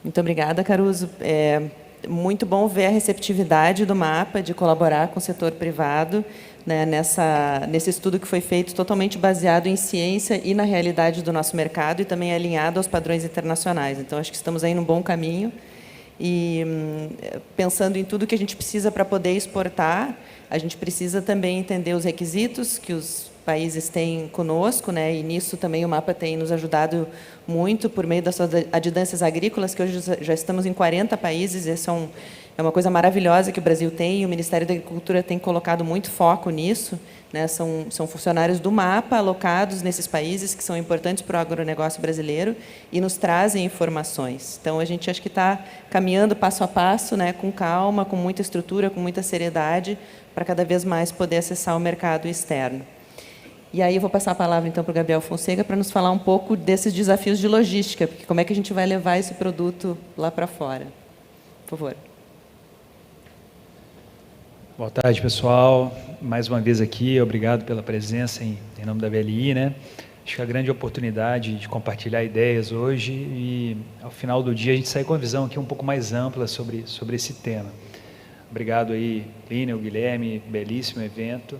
Speaker 2: Muito obrigada, Caruso. Muito bom ver a receptividade do MAPA de colaborar com o setor privado, né, nesse estudo que foi feito totalmente baseado em ciência e na realidade do nosso mercado e também alinhado aos padrões internacionais. Então, acho que estamos aí num bom caminho. E, pensando em tudo que a gente precisa para poder exportar, a gente precisa também entender os requisitos que os países têm conosco, né? E nisso também o MAPA tem nos ajudado muito por meio das suas adidâncias agrícolas, que hoje já estamos em 40 países. Essa é uma coisa maravilhosa que o Brasil tem, e o Ministério da Agricultura tem colocado muito foco nisso, né? São funcionários do MAPA alocados nesses países que são importantes para o agronegócio brasileiro e nos trazem informações. Então, a gente acho que está caminhando passo a passo, né? Com calma, com muita estrutura, com muita seriedade, para cada vez mais poder acessar o mercado externo. E aí eu vou passar a palavra, então, para o Gabriel Fonseca, para nos falar um pouco desses desafios de logística, porque como é que a gente vai levar esse produto lá para fora. Por favor.
Speaker 5: Boa tarde, pessoal. Mais uma vez aqui, obrigado pela presença em nome da VLI, né? Acho que a grande oportunidade de compartilhar ideias hoje e, ao final do dia, a gente sair com a visão aqui um pouco mais ampla sobre esse tema. Obrigado aí, Plínio, Guilherme, belíssimo evento.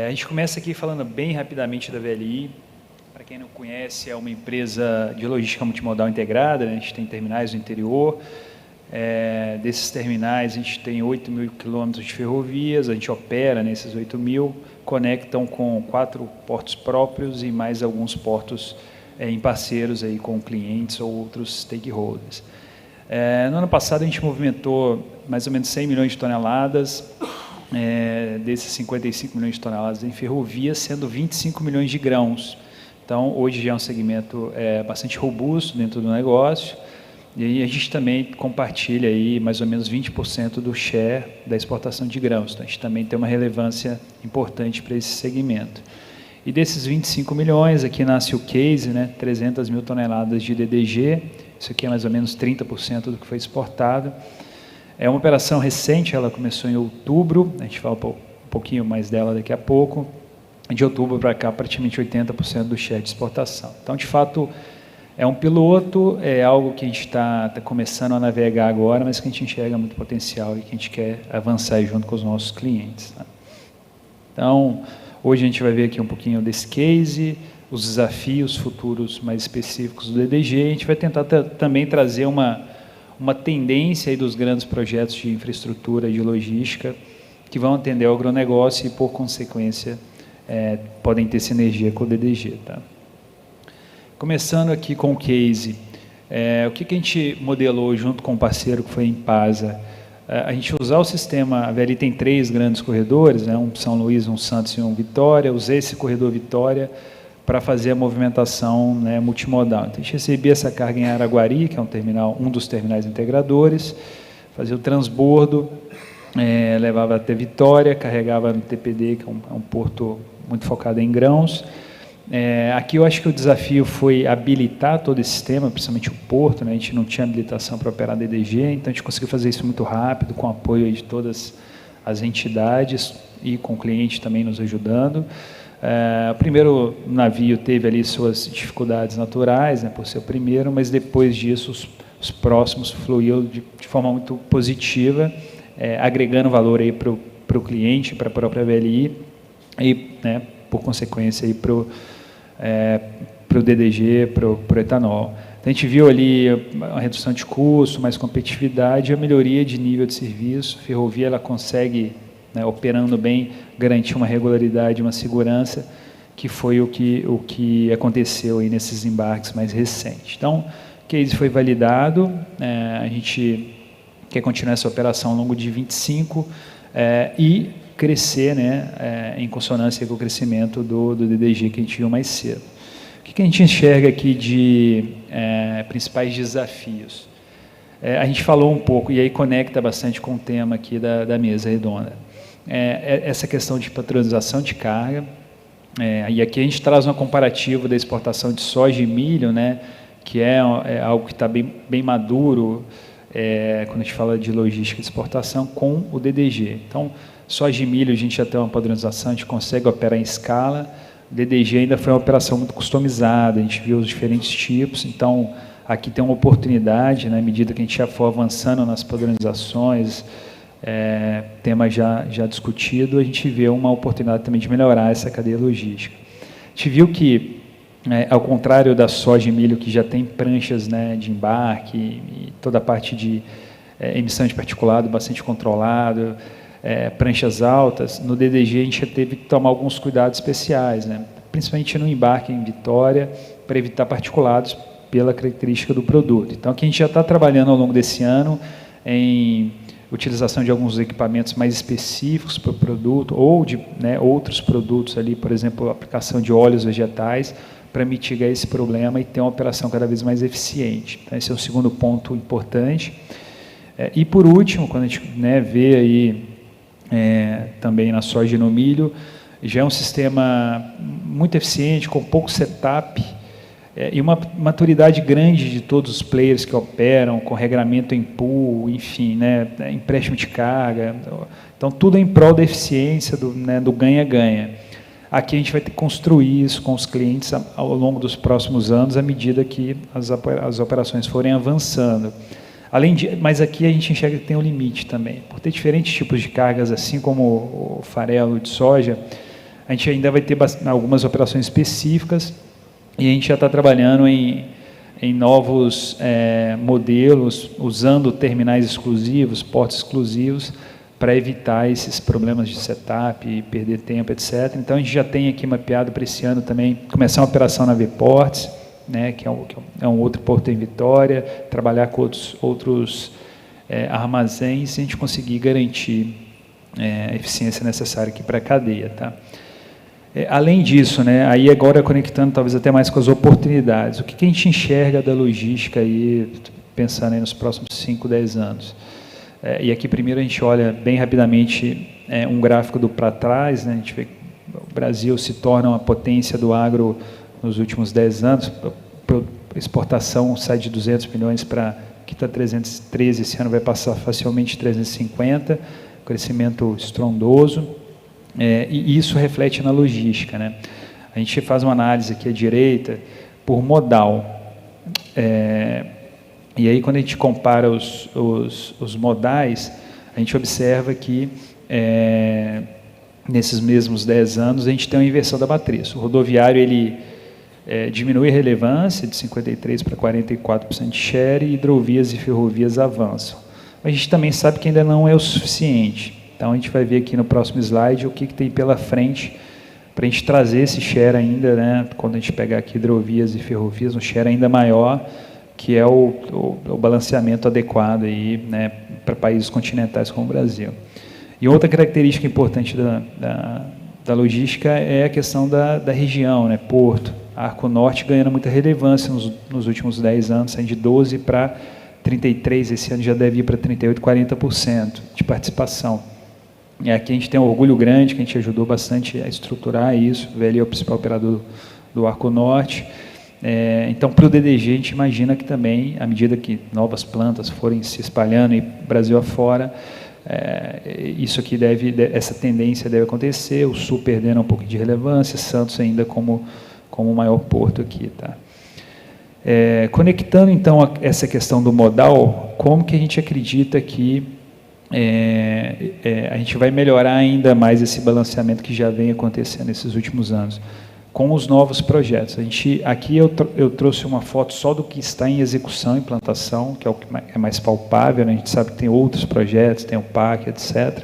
Speaker 5: A gente começa aqui falando bem rapidamente da VLI. Para quem não conhece, é uma empresa de logística multimodal integrada, né? A gente tem terminais no interior. Desses terminais, a gente tem 8.000 quilômetros de ferrovias, a gente opera nesses 8.000, conectam com 4 portos próprios e mais alguns portos em parceiros aí com clientes ou outros stakeholders. No ano passado, a gente movimentou mais ou menos 100 milhões de toneladas, desses 55 milhões de toneladas em ferrovias, sendo 25 milhões de grãos. Então, hoje já é um segmento bastante robusto dentro do negócio, e aí a gente também compartilha aí mais ou menos 20% do share da exportação de grãos. Então, a gente também tem uma relevância importante para esse segmento. E desses 25 milhões, aqui nasce o case, né, 300 mil toneladas de DDG, isso aqui é mais ou menos 30% do que foi exportado. É uma operação recente, ela começou em outubro, a gente fala um pouquinho mais dela daqui a pouco. De outubro para cá, praticamente 80% do share de exportação. Então, de fato, É um piloto, é algo que a gente está começando a navegar agora, mas que a gente enxerga muito potencial e que a gente quer avançar junto com os nossos clientes. Tá? Então, hoje a gente vai ver aqui um pouquinho desse case, os desafios futuros mais específicos do DDG. A gente vai tentar também trazer uma tendência aí dos grandes projetos de infraestrutura e de logística que vão atender ao agronegócio e, por consequência, podem ter sinergia com o DDG. Tá? Começando aqui com o case, o que a gente modelou junto com o parceiro que foi a Impasa? A gente usar o sistema, a VLI tem 3 grandes corredores, né, um São Luís, um Santos e um Vitória, usei esse corredor Vitória para fazer a movimentação, né, multimodal. Então, a gente recebia essa carga em Araguari, que é um dos terminais integradores, fazia o transbordo, levava até Vitória, carregava no TPD, que é um porto muito focado em grãos. Aqui eu acho que o desafio foi habilitar todo esse sistema, principalmente o porto, né? A gente não tinha habilitação para operar DDG, então a gente conseguiu fazer isso muito rápido, com o apoio de todas as entidades e com o cliente também nos ajudando. O primeiro navio teve ali suas dificuldades naturais, né, por ser o primeiro, mas depois disso os próximos fluíram de forma muito positiva, agregando valor aí para o cliente, para a própria VLI e, né, por consequência, aí para o DDG, para o etanol. Então, a gente viu ali uma redução de custo, mais competitividade e a melhoria de nível de serviço. A ferrovia ela consegue, né, operando bem, garantir uma regularidade, uma segurança, que foi o que aconteceu aí nesses embarques mais recentes. Então, o case foi validado, a gente quer continuar essa operação ao longo de 25 e crescer, né, em consonância com o crescimento do DDG que a gente viu mais cedo. O que a gente enxerga aqui de principais desafios? A gente falou um pouco, e aí conecta bastante com o tema aqui da mesa redonda. Essa questão de patronização de carga, e aqui a gente traz um comparativo da exportação de soja e milho, né, que é algo que está bem maduro, quando a gente fala de logística de exportação, com o DDG. Então, soja e milho a gente já tem uma padronização, a gente consegue operar em escala. O DDG ainda foi uma operação muito customizada, a gente viu os diferentes tipos, então aqui tem uma oportunidade, né, à medida que a gente já for avançando nas padronizações, tema já discutido, a gente vê uma oportunidade também de melhorar essa cadeia logística. A gente viu que, ao contrário da soja e milho, que já tem pranchas, né, de embarque e toda a parte de emissão de particulado bastante controlado, pranchas altas, no DDG a gente teve que tomar alguns cuidados especiais, né? Principalmente no embarque em Vitória, para evitar particulados pela característica do produto. Então, aqui a gente já está trabalhando ao longo desse ano em utilização de alguns equipamentos mais específicos para o produto, ou de, né, outros produtos ali, por exemplo, a aplicação de óleos vegetais, para mitigar esse problema e ter uma operação cada vez mais eficiente. Então, esse é o segundo ponto importante. E, por último, quando a gente, né, vê aí também na soja e no milho, já é um sistema muito eficiente, com pouco setup, e uma maturidade grande de todos os players que operam, com regramento em pool, enfim, né, empréstimo de carga. Então, tudo em prol da eficiência, do ganha-ganha. Aqui a gente vai ter que construir isso com os clientes ao longo dos próximos anos, à medida que as operações forem avançando. Mas aqui a gente enxerga que tem um limite também. Por ter diferentes tipos de cargas, assim como o farelo de soja, a gente ainda vai ter algumas operações específicas e a gente já está trabalhando em novos modelos, usando terminais exclusivos, portos exclusivos, para evitar esses problemas de setup, perder tempo, etc. Então, a gente já tem aqui mapeado para esse ano também começar uma operação na Vports, né, que é um outro porto em Vitória, trabalhar com outros armazéns e a gente conseguir garantir a eficiência necessária aqui para a cadeia. Tá? Além disso, né, aí agora conectando talvez até mais com as oportunidades, o que a gente enxerga da logística aí, pensando aí nos próximos 5, 10 anos? E aqui primeiro a gente olha bem rapidamente um gráfico do para trás, né, a gente vê que o Brasil se torna uma potência do agro nos últimos 10 anos, a exportação sai de 200 milhões para que está 313, esse ano vai passar facilmente 350, crescimento estrondoso, e isso reflete na logística, né? A gente faz uma análise aqui à direita por modal. E aí, quando a gente compara os modais, a gente observa que, nesses mesmos 10 anos, a gente tem uma inversão da matriz. O rodoviário, ele diminui a relevância de 53% para 44% de share, e hidrovias e ferrovias avançam. Mas a gente também sabe que ainda não é o suficiente. Então, a gente vai ver aqui no próximo slide o que tem pela frente para a gente trazer esse share ainda, né, quando a gente pegar aqui hidrovias e ferrovias, um share ainda maior, que é o balanceamento adequado aí, né, para países continentais como o Brasil. E outra característica importante da logística é a questão da região, né, porto. Arco Norte ganhando muita relevância nos últimos 10 anos, saindo de 12% para 33%, esse ano já deve ir para 38%, 40% de participação. E aqui a gente tem um orgulho grande, que a gente ajudou bastante a estruturar isso, o VLI é o principal operador do Arco Norte. Então, para o DDG, a gente imagina que também, à medida que novas plantas forem se espalhando e Brasil afora, isso aqui essa tendência deve acontecer, o Sul perdendo um pouco de relevância, Santos ainda como o maior porto aqui. Tá? Conectando, então, essa questão do modal, como que a gente acredita que a gente vai melhorar ainda mais esse balanceamento que já vem acontecendo nesses últimos anos? Com os novos projetos. Aqui eu trouxe uma foto só do que está em execução, implantação, que é o que é mais palpável, né? A gente sabe que tem outros projetos, tem o PAC, etc.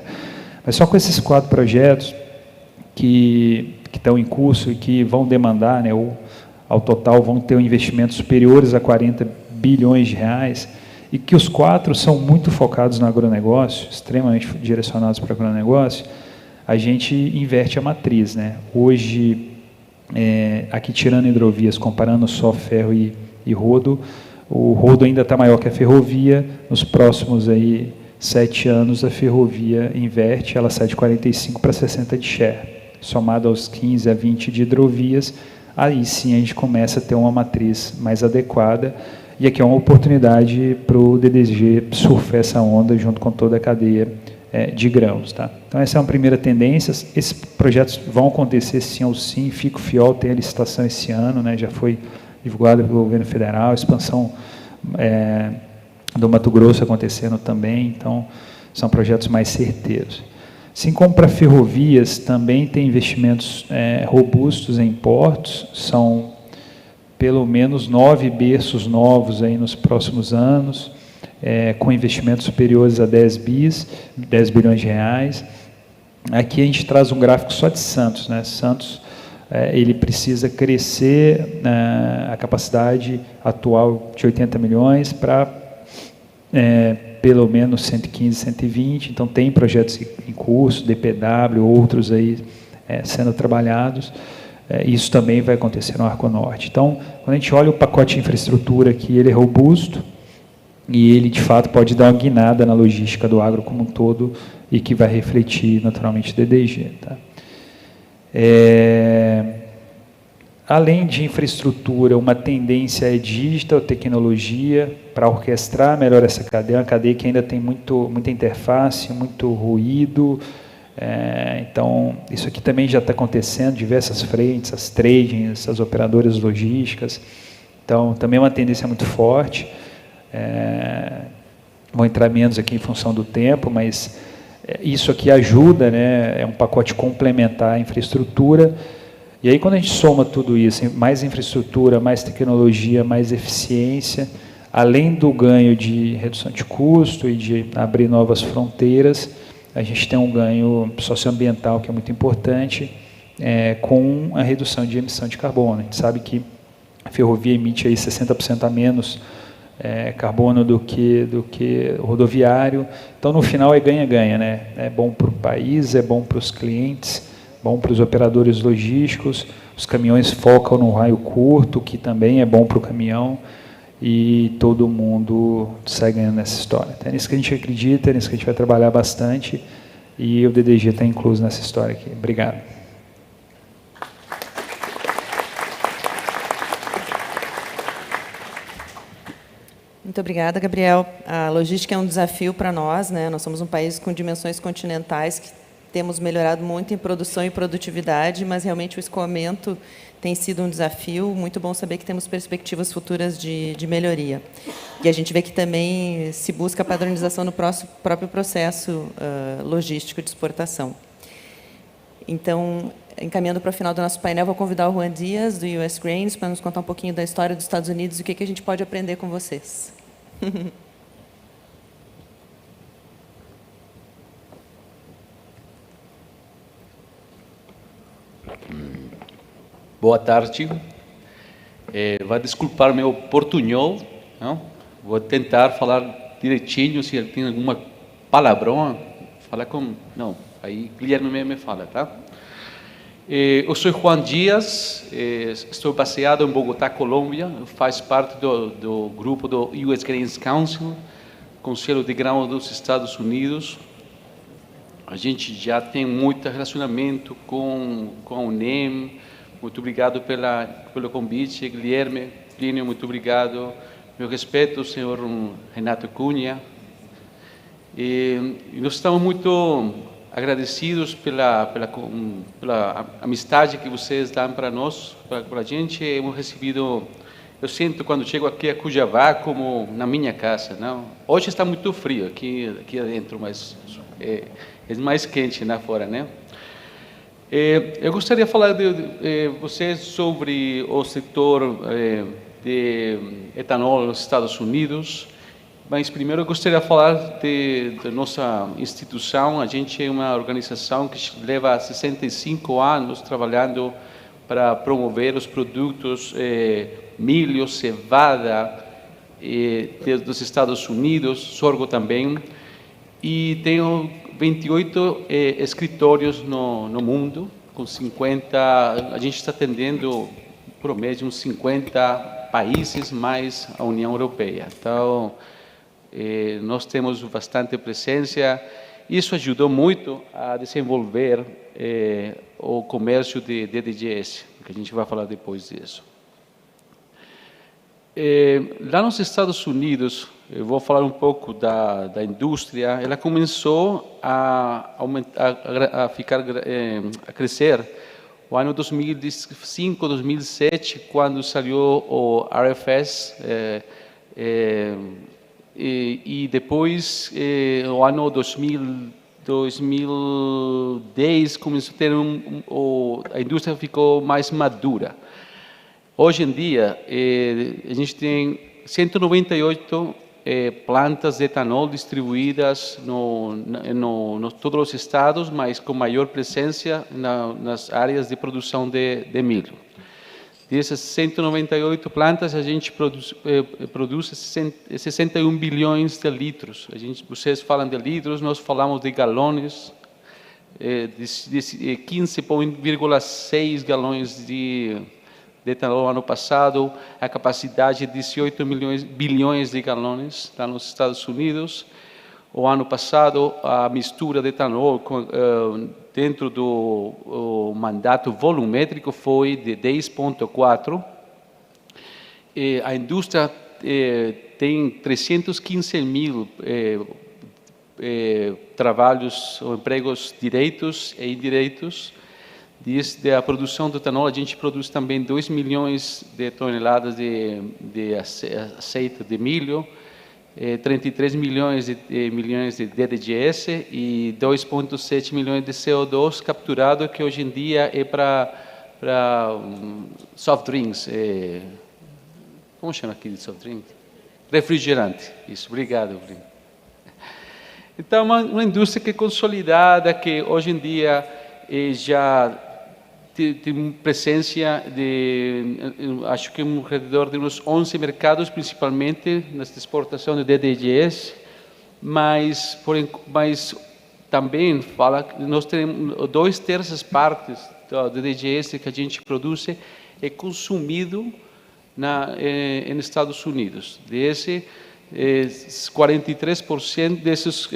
Speaker 5: Mas só com esses 4 projetos que estão em curso e que vão demandar, né, ao total vão ter um investimento superiores a 40 bilhões de reais, e que os 4 são muito focados no agronegócio, extremamente direcionados para o agronegócio, a gente inverte a matriz, né? Hoje, aqui tirando hidrovias, comparando só ferro e rodo, o rodo ainda está maior que a ferrovia. Nos próximos 7 anos, a ferrovia inverte, ela sai de 45% para 60% de share, somado aos 15% a 20% de hidrovias, aí sim a gente começa a ter uma matriz mais adequada, e aqui é uma oportunidade para o DDG surfar essa onda junto com toda a cadeia de grãos. Tá? Então, essa é uma primeira tendência. Esses projetos vão acontecer sim ou sim. Fico Fiol tem a licitação esse ano, né, já foi divulgada pelo governo federal, a expansão do Mato Grosso acontecendo também, então são projetos mais certeiros. Assim como para ferrovias, também tem investimentos robustos em portos, são pelo menos 9 berços novos aí nos próximos anos, com investimentos superiores a 10 bilhões de reais. Aqui a gente traz um gráfico só de Santos, né? Santos, ele precisa crescer a capacidade atual de 80 milhões para pelo menos 115, 120, então tem projetos em curso, DPW, outros aí sendo trabalhados. Isso também vai acontecer no Arco Norte. Então, quando a gente olha o pacote de infraestrutura aqui, ele é robusto, e ele, de fato, pode dar uma guinada na logística do agro como um todo, e que vai refletir, naturalmente, o DDG. Tá? Além de infraestrutura, uma tendência é digital, tecnologia, para orquestrar melhor essa cadeia, uma cadeia que ainda tem muita interface, muito ruído. Então, isso aqui também já está acontecendo, diversas frentes, as tradings, as operadoras logísticas. Então, também é uma tendência muito forte. Vou entrar menos aqui em função do tempo, mas isso aqui ajuda, né? É um pacote complementar à infraestrutura. E aí, quando a gente soma tudo isso, mais infraestrutura, mais tecnologia, mais eficiência, além do ganho de redução de custo e de abrir novas fronteiras, a gente tem um ganho socioambiental que é muito importante, com a redução de emissão de carbono. A gente sabe que a ferrovia emite aí 60% a menos carbono do que o rodoviário. Então, no final, é ganha-ganha, né? É bom para o país, é bom para os clientes, bom para os operadores logísticos, os caminhões focam no raio curto, que também é bom para o caminhão, e todo mundo sai ganhando nessa história. É nisso que a gente acredita, é nisso que a gente vai trabalhar bastante, e o DDG está incluso nessa história aqui. Obrigado.
Speaker 2: Muito obrigada, Gabriel. A logística é um desafio para nós, né? Nós somos um país com dimensões continentais, que temos melhorado muito em produção e produtividade, mas realmente o escoamento tem sido um desafio. Muito bom saber que temos perspectivas futuras de melhoria. E a gente vê que também se busca a padronização no próprio processo logístico de exportação. Então, encaminhando para o final do nosso painel, vou convidar o Juan Dias, do US Grains, para nos contar um pouquinho da história dos Estados Unidos e o que a gente pode aprender com vocês.
Speaker 6: Boa tarde. Vai desculpar meu portunhol, não? Vou tentar falar direitinho, se ele tem alguma palavrão, fala com... Não, aí Guilherme me fala, tá? Eu sou Juan Dias, estou baseado em Bogotá, Colômbia, faço parte do grupo do US Grains Council, Conselho de Grãos dos Estados Unidos. A gente já tem muito relacionamento com a UNEM. Muito obrigado pelo convite, Guilherme. Plínio, muito obrigado. Meu respeito, senhor Renato Cunha. E nós estamos muito agradecidos pela amizade que vocês dão para nós, para a gente. Hemos recebido, eu sinto quando chego aqui a Cuiabá como na minha casa, não? Hoje está muito frio aqui dentro, mas é mais quente lá fora, né? Eu gostaria de falar de vocês sobre o setor de etanol nos Estados Unidos, mas primeiro eu gostaria de falar da nossa instituição. A gente é uma organização que leva 65 anos trabalhando para promover os produtos milho, cevada dos Estados Unidos, sorgo também, e tenho 28 escritórios no mundo, com 50, a gente está atendendo por média uns 50 países mais a União Europeia. Então, nós temos bastante presença. Isso ajudou muito a desenvolver o comércio de DDGS, que a gente vai falar depois disso. Lá nos Estados Unidos, eu vou falar um pouco da indústria. Ela começou a crescer no ano 2005, 2007, quando saiu o RFS, e depois, no ano 2010, começou a ter a indústria ficou mais madura. Hoje em dia, a gente tem 198 plantas de etanol distribuídas em todos os estados, mas com maior presença nas áreas de produção de milho. Dessas 198 plantas, a gente produz 61 bilhões de litros. Vocês falam de litros, nós falamos de galões, de 15,6 galões de etanol ano passado, a capacidade de 18 bilhões de galões lá nos Estados Unidos. O ano passado, a mistura de etanol dentro do mandato volumétrico foi de 10,4. A indústria tem 315 mil trabalhos ou empregos diretos e indiretos. Desde a produção do etanol, a gente produz também 2 milhões de toneladas de azeite de milho, 33 milhões de DDGS e 2,7 milhões de CO2 capturado, que hoje em dia é para soft drinks. Como chama aqui de soft drink? Refrigerante. Isso, obrigado, Bruno. Então, uma indústria que é consolidada, que hoje em dia já tem presença acho que ao redor de uns 11 mercados, principalmente nesta exportação de DDGS, mas também fala que nós temos 2/3 partes do DDGS que a gente produz é consumido nos Estados Unidos. Desse 43% desses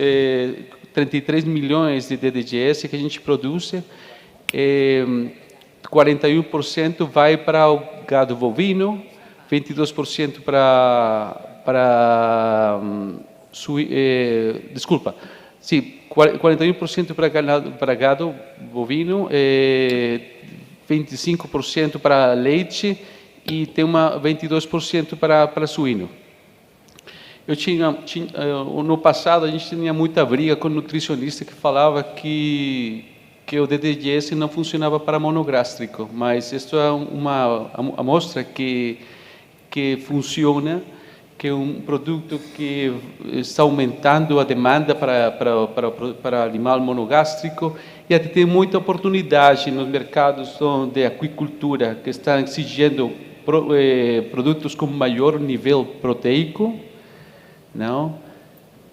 Speaker 6: 33 milhões de DDGS que a gente produz, 41% vai para o gado bovino, 22% para Sim, 41% para gado bovino, 25% para leite e tem 22% para suíno. No passado, a gente tinha muita briga com o nutricionista que falava que o DDGS não funcionava para monogástrico, mas isso é uma amostra que funciona, que é um produto que está aumentando a demanda para animal monogástrico e até tem muita oportunidade nos mercados de aquicultura que estão exigindo produtos com maior nível proteico, não?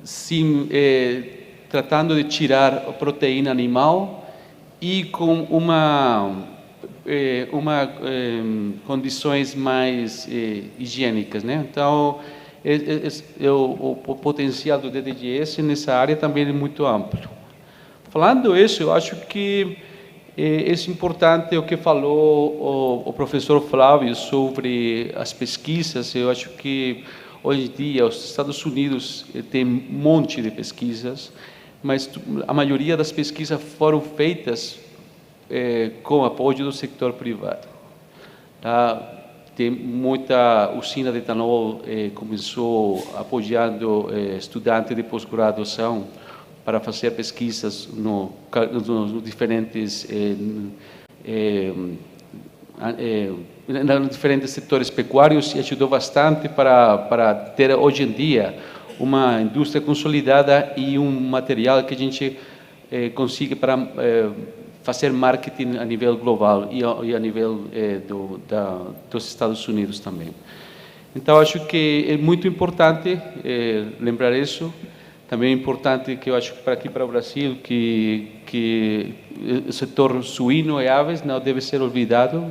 Speaker 6: Sim, tratando de tirar a proteína animal e com condições mais higiênicas, né? Então, o potencial do DDGS nessa área também é muito amplo. Falando isso, eu acho que é importante o que falou o professor Flávio sobre as pesquisas. Eu acho que hoje em dia os Estados Unidos têm um monte de pesquisas, mas a maioria das pesquisas foram feitas com apoio do setor privado. Tá? Tem muita usina de etanol começou apoiando estudantes de pós-graduação para fazer pesquisas nos diferentes diferentes setores pecuários e ajudou bastante para ter hoje em dia uma indústria consolidada e um material que a gente consiga para fazer marketing a nível global e a nível dos Estados Unidos também. Então, acho que é muito importante lembrar isso. Também é importante que eu acho que para aqui para o Brasil que o setor suíno e aves não deve ser olvidado.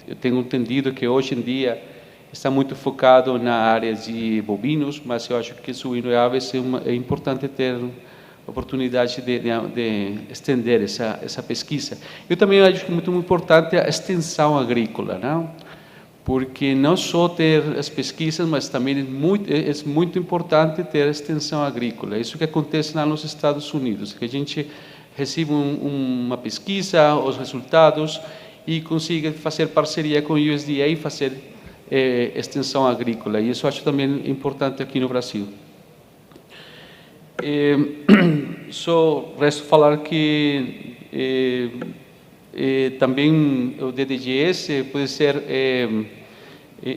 Speaker 6: Eu tenho entendido que hoje em dia está muito focado na área de bovinos, mas eu acho que suíno e aves é importante ter oportunidade de estender essa pesquisa. Eu também acho que é muito importante a extensão agrícola, não? Porque não só ter as pesquisas, mas também é muito importante ter a extensão agrícola. Isso que acontece lá nos Estados Unidos, que a gente recebe uma pesquisa, os resultados, e consiga fazer parceria com o USDA e fazer extensão agrícola. E isso eu acho também importante aqui no Brasil. Só resto falar que também o DDGS pode ser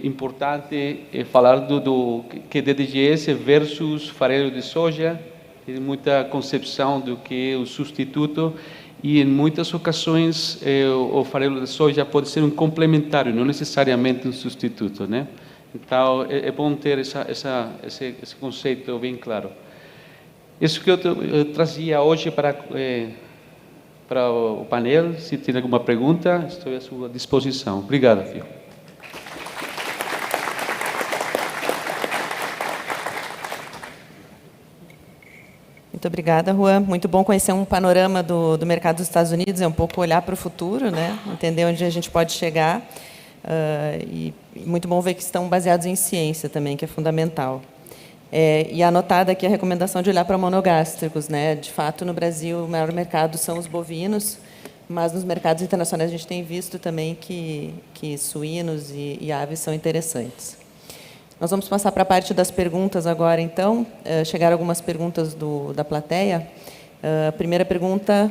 Speaker 6: importante falar do que DDGS versus farelo de soja. Tem muita concepção do que é o substituto e em muitas ocasiões o farelo de soja pode ser um complementário, não necessariamente um substituto, né? Então é bom ter esse conceito bem claro. Isso que eu trazia hoje para o painel. Se tem alguma pergunta, estou à sua disposição. Obrigado, Fio.
Speaker 2: Muito obrigada, Juan. Muito bom conhecer um panorama do mercado dos Estados Unidos, é um pouco olhar para o futuro, né? Entender onde a gente pode chegar. E muito bom ver que estão baseados em ciência também, que é fundamental. E anotada aqui a recomendação de olhar para monogástricos, né? De fato, no Brasil, o maior mercado são os bovinos, mas nos mercados internacionais a gente tem visto também que suínos e aves são interessantes. Nós vamos passar para a parte das perguntas agora, então. Chegaram algumas perguntas da plateia. A primeira pergunta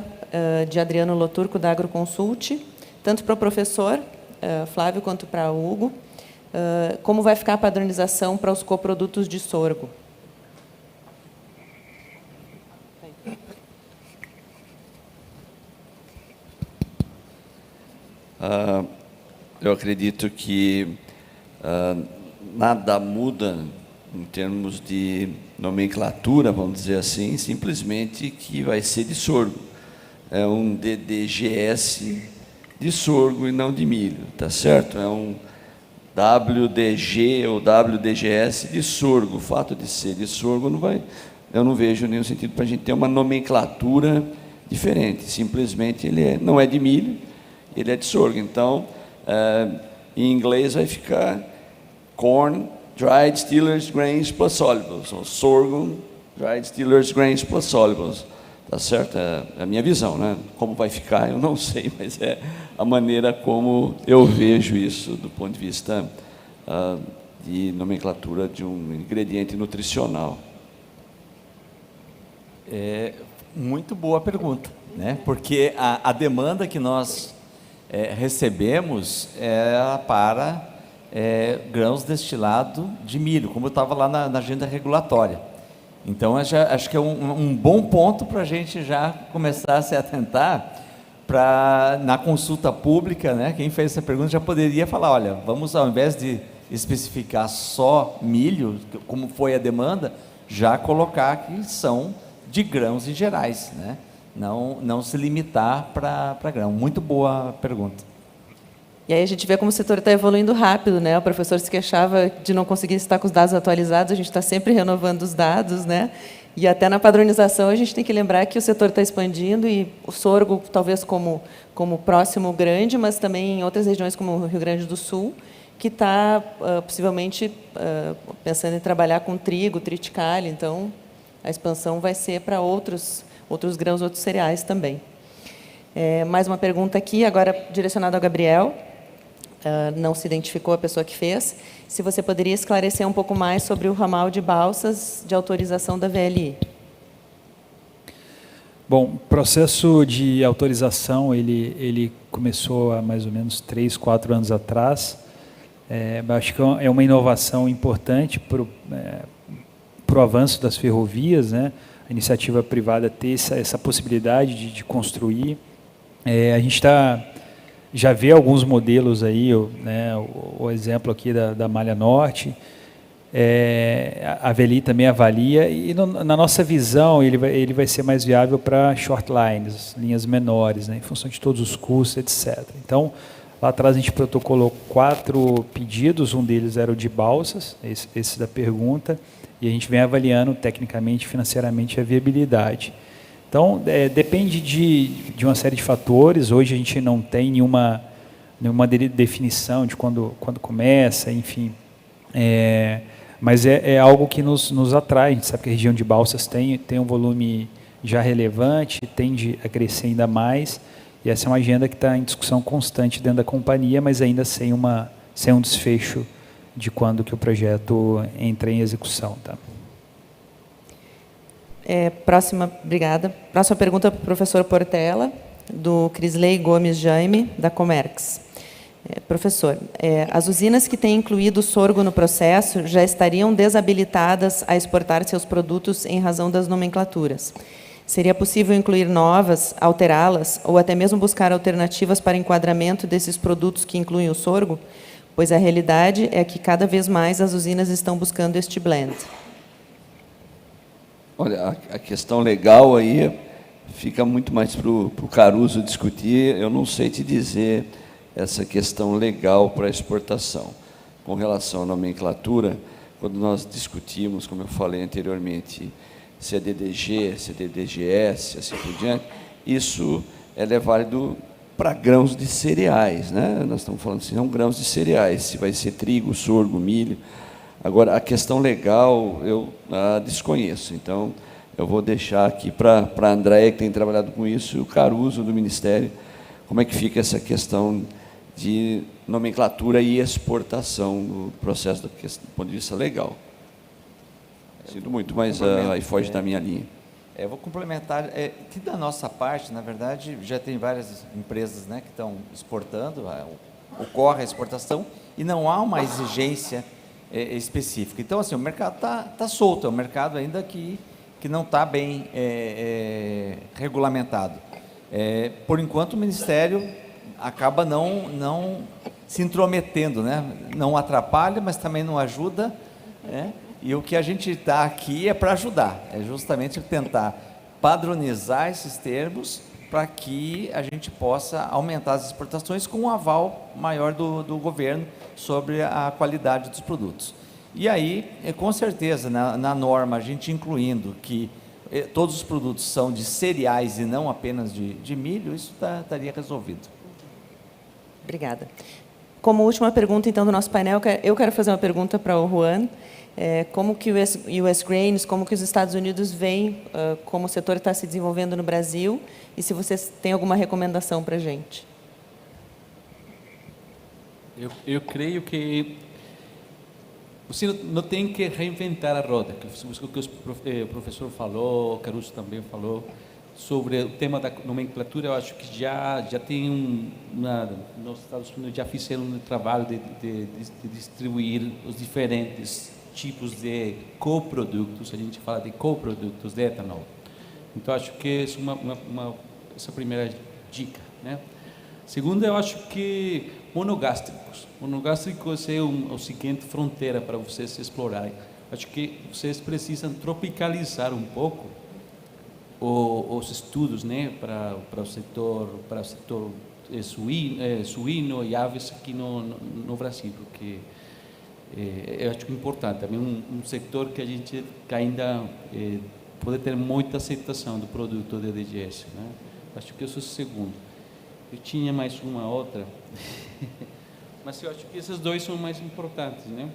Speaker 2: de Adriano Loturco, da Agroconsult, tanto para o professor Flávio quanto para o Hugo. Como vai ficar a padronização para os coprodutos de sorgo?
Speaker 3: Eu acredito que nada muda em termos de nomenclatura, vamos dizer assim, simplesmente que vai ser de sorgo. É um DDGS de sorgo e não de milho, tá certo? É um WDG ou WDGS de sorgo. O fato de ser de sorgo eu não vejo nenhum sentido para a gente ter uma nomenclatura diferente. Simplesmente ele não é de milho, ele é de sorgo. Então, em inglês vai ficar corn, dried, distillers, grains plus solubles. Então, sorgo, dried distillers grains plus solubles. Tá certo? É a minha visão, né? Como vai ficar, eu não sei, mas é a maneira como eu vejo isso do ponto de vista de nomenclatura de um ingrediente nutricional.
Speaker 7: Muito boa pergunta, né? Porque a demanda que nós recebemos é para grãos destilados de milho, como eu estava lá na agenda regulatória. Então, acho que é um bom ponto para a gente já começar a se atentar na consulta pública, né? Quem fez essa pergunta já poderia falar, olha, vamos, ao invés de especificar só milho, como foi a demanda, já colocar que são de grãos em gerais, né? Não se limitar para grão. Muito boa pergunta.
Speaker 2: E aí a gente vê como o setor está evoluindo rápido, né? O professor se queixava de não conseguir estar com os dados atualizados, a gente está sempre renovando os dados, né? E até na padronização a gente tem que lembrar que o setor está expandindo e o sorgo talvez como próximo grande, mas também em outras regiões como o Rio Grande do Sul, que está possivelmente pensando em trabalhar com trigo, triticale, então a expansão vai ser para outros grãos, outros cereais também. Mais uma pergunta aqui, agora direcionada ao Gabriel. Não se identificou a pessoa que fez. Se você poderia esclarecer um pouco mais sobre o ramal de balsas de autorização da VLI.
Speaker 5: Bom, o processo de autorização, ele começou há mais ou menos 3, 4 anos atrás. Acho que é uma inovação importante para o avanço das ferrovias, né? A iniciativa privada ter essa possibilidade de construir. A gente já vê alguns modelos aí, né, o exemplo aqui da Malha Norte, a VLI também avalia, e na nossa visão ele vai ser mais viável para short lines, linhas menores, né, em função de todos os custos, etc. Então, lá atrás a gente protocolou 4 pedidos, um deles era o de balsas, esse da pergunta, e a gente vem avaliando tecnicamente, financeiramente a viabilidade. Então, depende de uma série de fatores. Hoje a gente não tem nenhuma definição de quando começa, enfim. Mas é algo que nos atrai. A gente sabe que a região de Balsas tem um volume já relevante, tende a crescer ainda mais. E essa é uma agenda que está em discussão constante dentro da companhia, mas ainda sem um desfecho de quando que o projeto entra em execução. Tá?
Speaker 2: Obrigada. Próxima pergunta para o professor Portela, do Crisley Gomes Jaime, da Comerx. Professor, as usinas que têm incluído o sorgo no processo já estariam desabilitadas a exportar seus produtos em razão das nomenclaturas. Seria possível incluir novas, alterá-las, ou até mesmo buscar alternativas para enquadramento desses produtos que incluem o sorgo? Pois a realidade é que cada vez mais as usinas estão buscando este blend.
Speaker 3: Olha, a questão legal aí fica muito mais para o Caruso discutir. Eu não sei te dizer essa questão legal para a exportação. Com relação à nomenclatura, quando nós discutimos, como eu falei anteriormente, se é DDG, se é DDGS, assim por diante, isso é válido para grãos de cereais, né? Nós estamos falando assim, são grãos de cereais, se vai ser trigo, sorgo, milho. Agora, a questão legal eu desconheço, então eu vou deixar aqui para a Andréia, que tem trabalhado com isso, e o Caruso, do Ministério, como é que fica essa questão de nomenclatura e exportação no processo do ponto de vista legal. Sinto muito, mas aí foge da minha linha.
Speaker 7: Eu vou complementar, que da nossa parte, na verdade, já tem várias empresas, né, que estão exportando, ocorre a exportação, e não há uma exigência específica. Então, assim, o mercado está solto, é um mercado ainda que não está bem regulamentado. Por enquanto, o Ministério acaba não se intrometendo, né? Não atrapalha, mas também não ajuda, né? E o que a gente está aqui é para ajudar, é justamente tentar padronizar esses termos para que a gente possa aumentar as exportações com um aval maior do governo sobre a qualidade dos produtos. E aí, com certeza, na norma, a gente incluindo que todos os produtos são de cereais e não apenas de milho, isso estaria resolvido.
Speaker 2: Obrigada. Como última pergunta, então, do nosso painel, eu quero fazer uma pergunta para o Juan. como que o US Grains, como que os Estados Unidos veem como o setor está se desenvolvendo no Brasil e se vocês têm alguma recomendação para a gente.
Speaker 6: Eu creio que você não tem que reinventar a roda, que o professor falou, o Caruso também falou, sobre o tema da nomenclatura. Eu acho que já tem nos Estados Unidos já fizeram um trabalho de distribuir os diferentes tipos de coprodutos. A gente fala de coprodutos de etanol. Então acho que essa é essa primeira dica, né? Segundo, eu acho que monogástricos é a seguinte fronteira para vocês explorarem. Acho que vocês precisam tropicalizar um pouco os estudos, né, para o setor suíno e aves aqui no Brasil, porque eu acho importante também um setor que a gente ainda pode ter muita aceitação do produto de DGS, né? Acho que isso é o segundo. Eu tinha mais uma outra, mas eu acho que esses dois são mais importantes, né?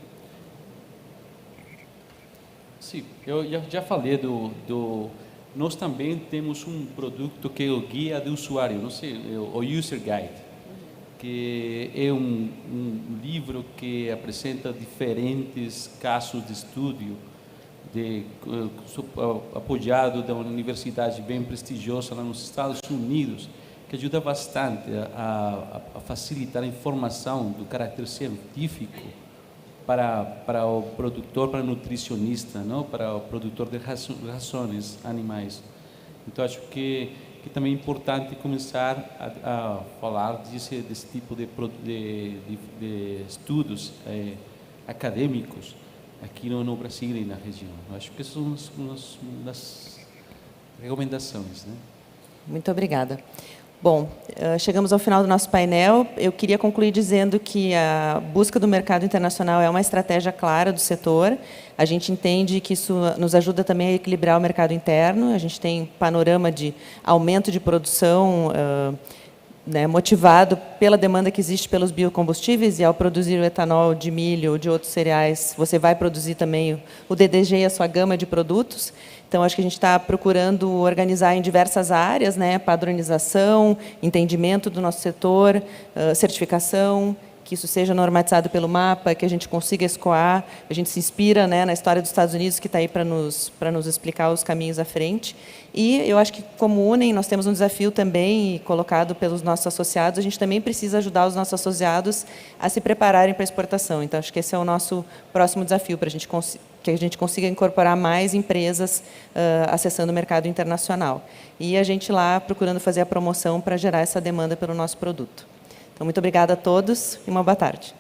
Speaker 6: Sim, eu já falei nós também temos um produto que é o guia do usuário, não sei, o User Guide, que é um livro que apresenta diferentes casos de estudo, apoiado de uma universidade bem prestigiosa lá nos Estados Unidos, que ajuda bastante a facilitar a informação do caráter científico para o produtor, para o nutricionista, não? Para o produtor de rações animais. Então, acho que também é importante começar a falar desse tipo de estudos acadêmicos aqui no Brasil e na região. Eu acho que essas são uma das recomendações, né?
Speaker 2: Muito obrigada. Bom, chegamos ao final do nosso painel. Eu queria concluir dizendo que a busca do mercado internacional é uma estratégia clara do setor. A gente entende que isso nos ajuda também a equilibrar o mercado interno. A gente tem panorama de aumento de produção, né, motivado pela demanda que existe pelos biocombustíveis, e ao produzir o etanol de milho ou de outros cereais, você vai produzir também o DDG e a sua gama de produtos. Então, acho que a gente está procurando organizar em diversas áreas, né, padronização, entendimento do nosso setor, certificação, que isso seja normatizado pelo mapa, que a gente consiga escoar. A gente se inspira, né, na história dos Estados Unidos, que está aí para nos explicar os caminhos à frente. E eu acho que, como UNEM, nós temos um desafio também colocado pelos nossos associados. A gente também precisa ajudar os nossos associados a se prepararem para a exportação. Então, acho que esse é o nosso próximo desafio, para que a gente consiga incorporar mais empresas acessando o mercado internacional. E a gente lá procurando fazer a promoção para gerar essa demanda pelo nosso produto. Então, muito obrigada a todos e uma boa tarde.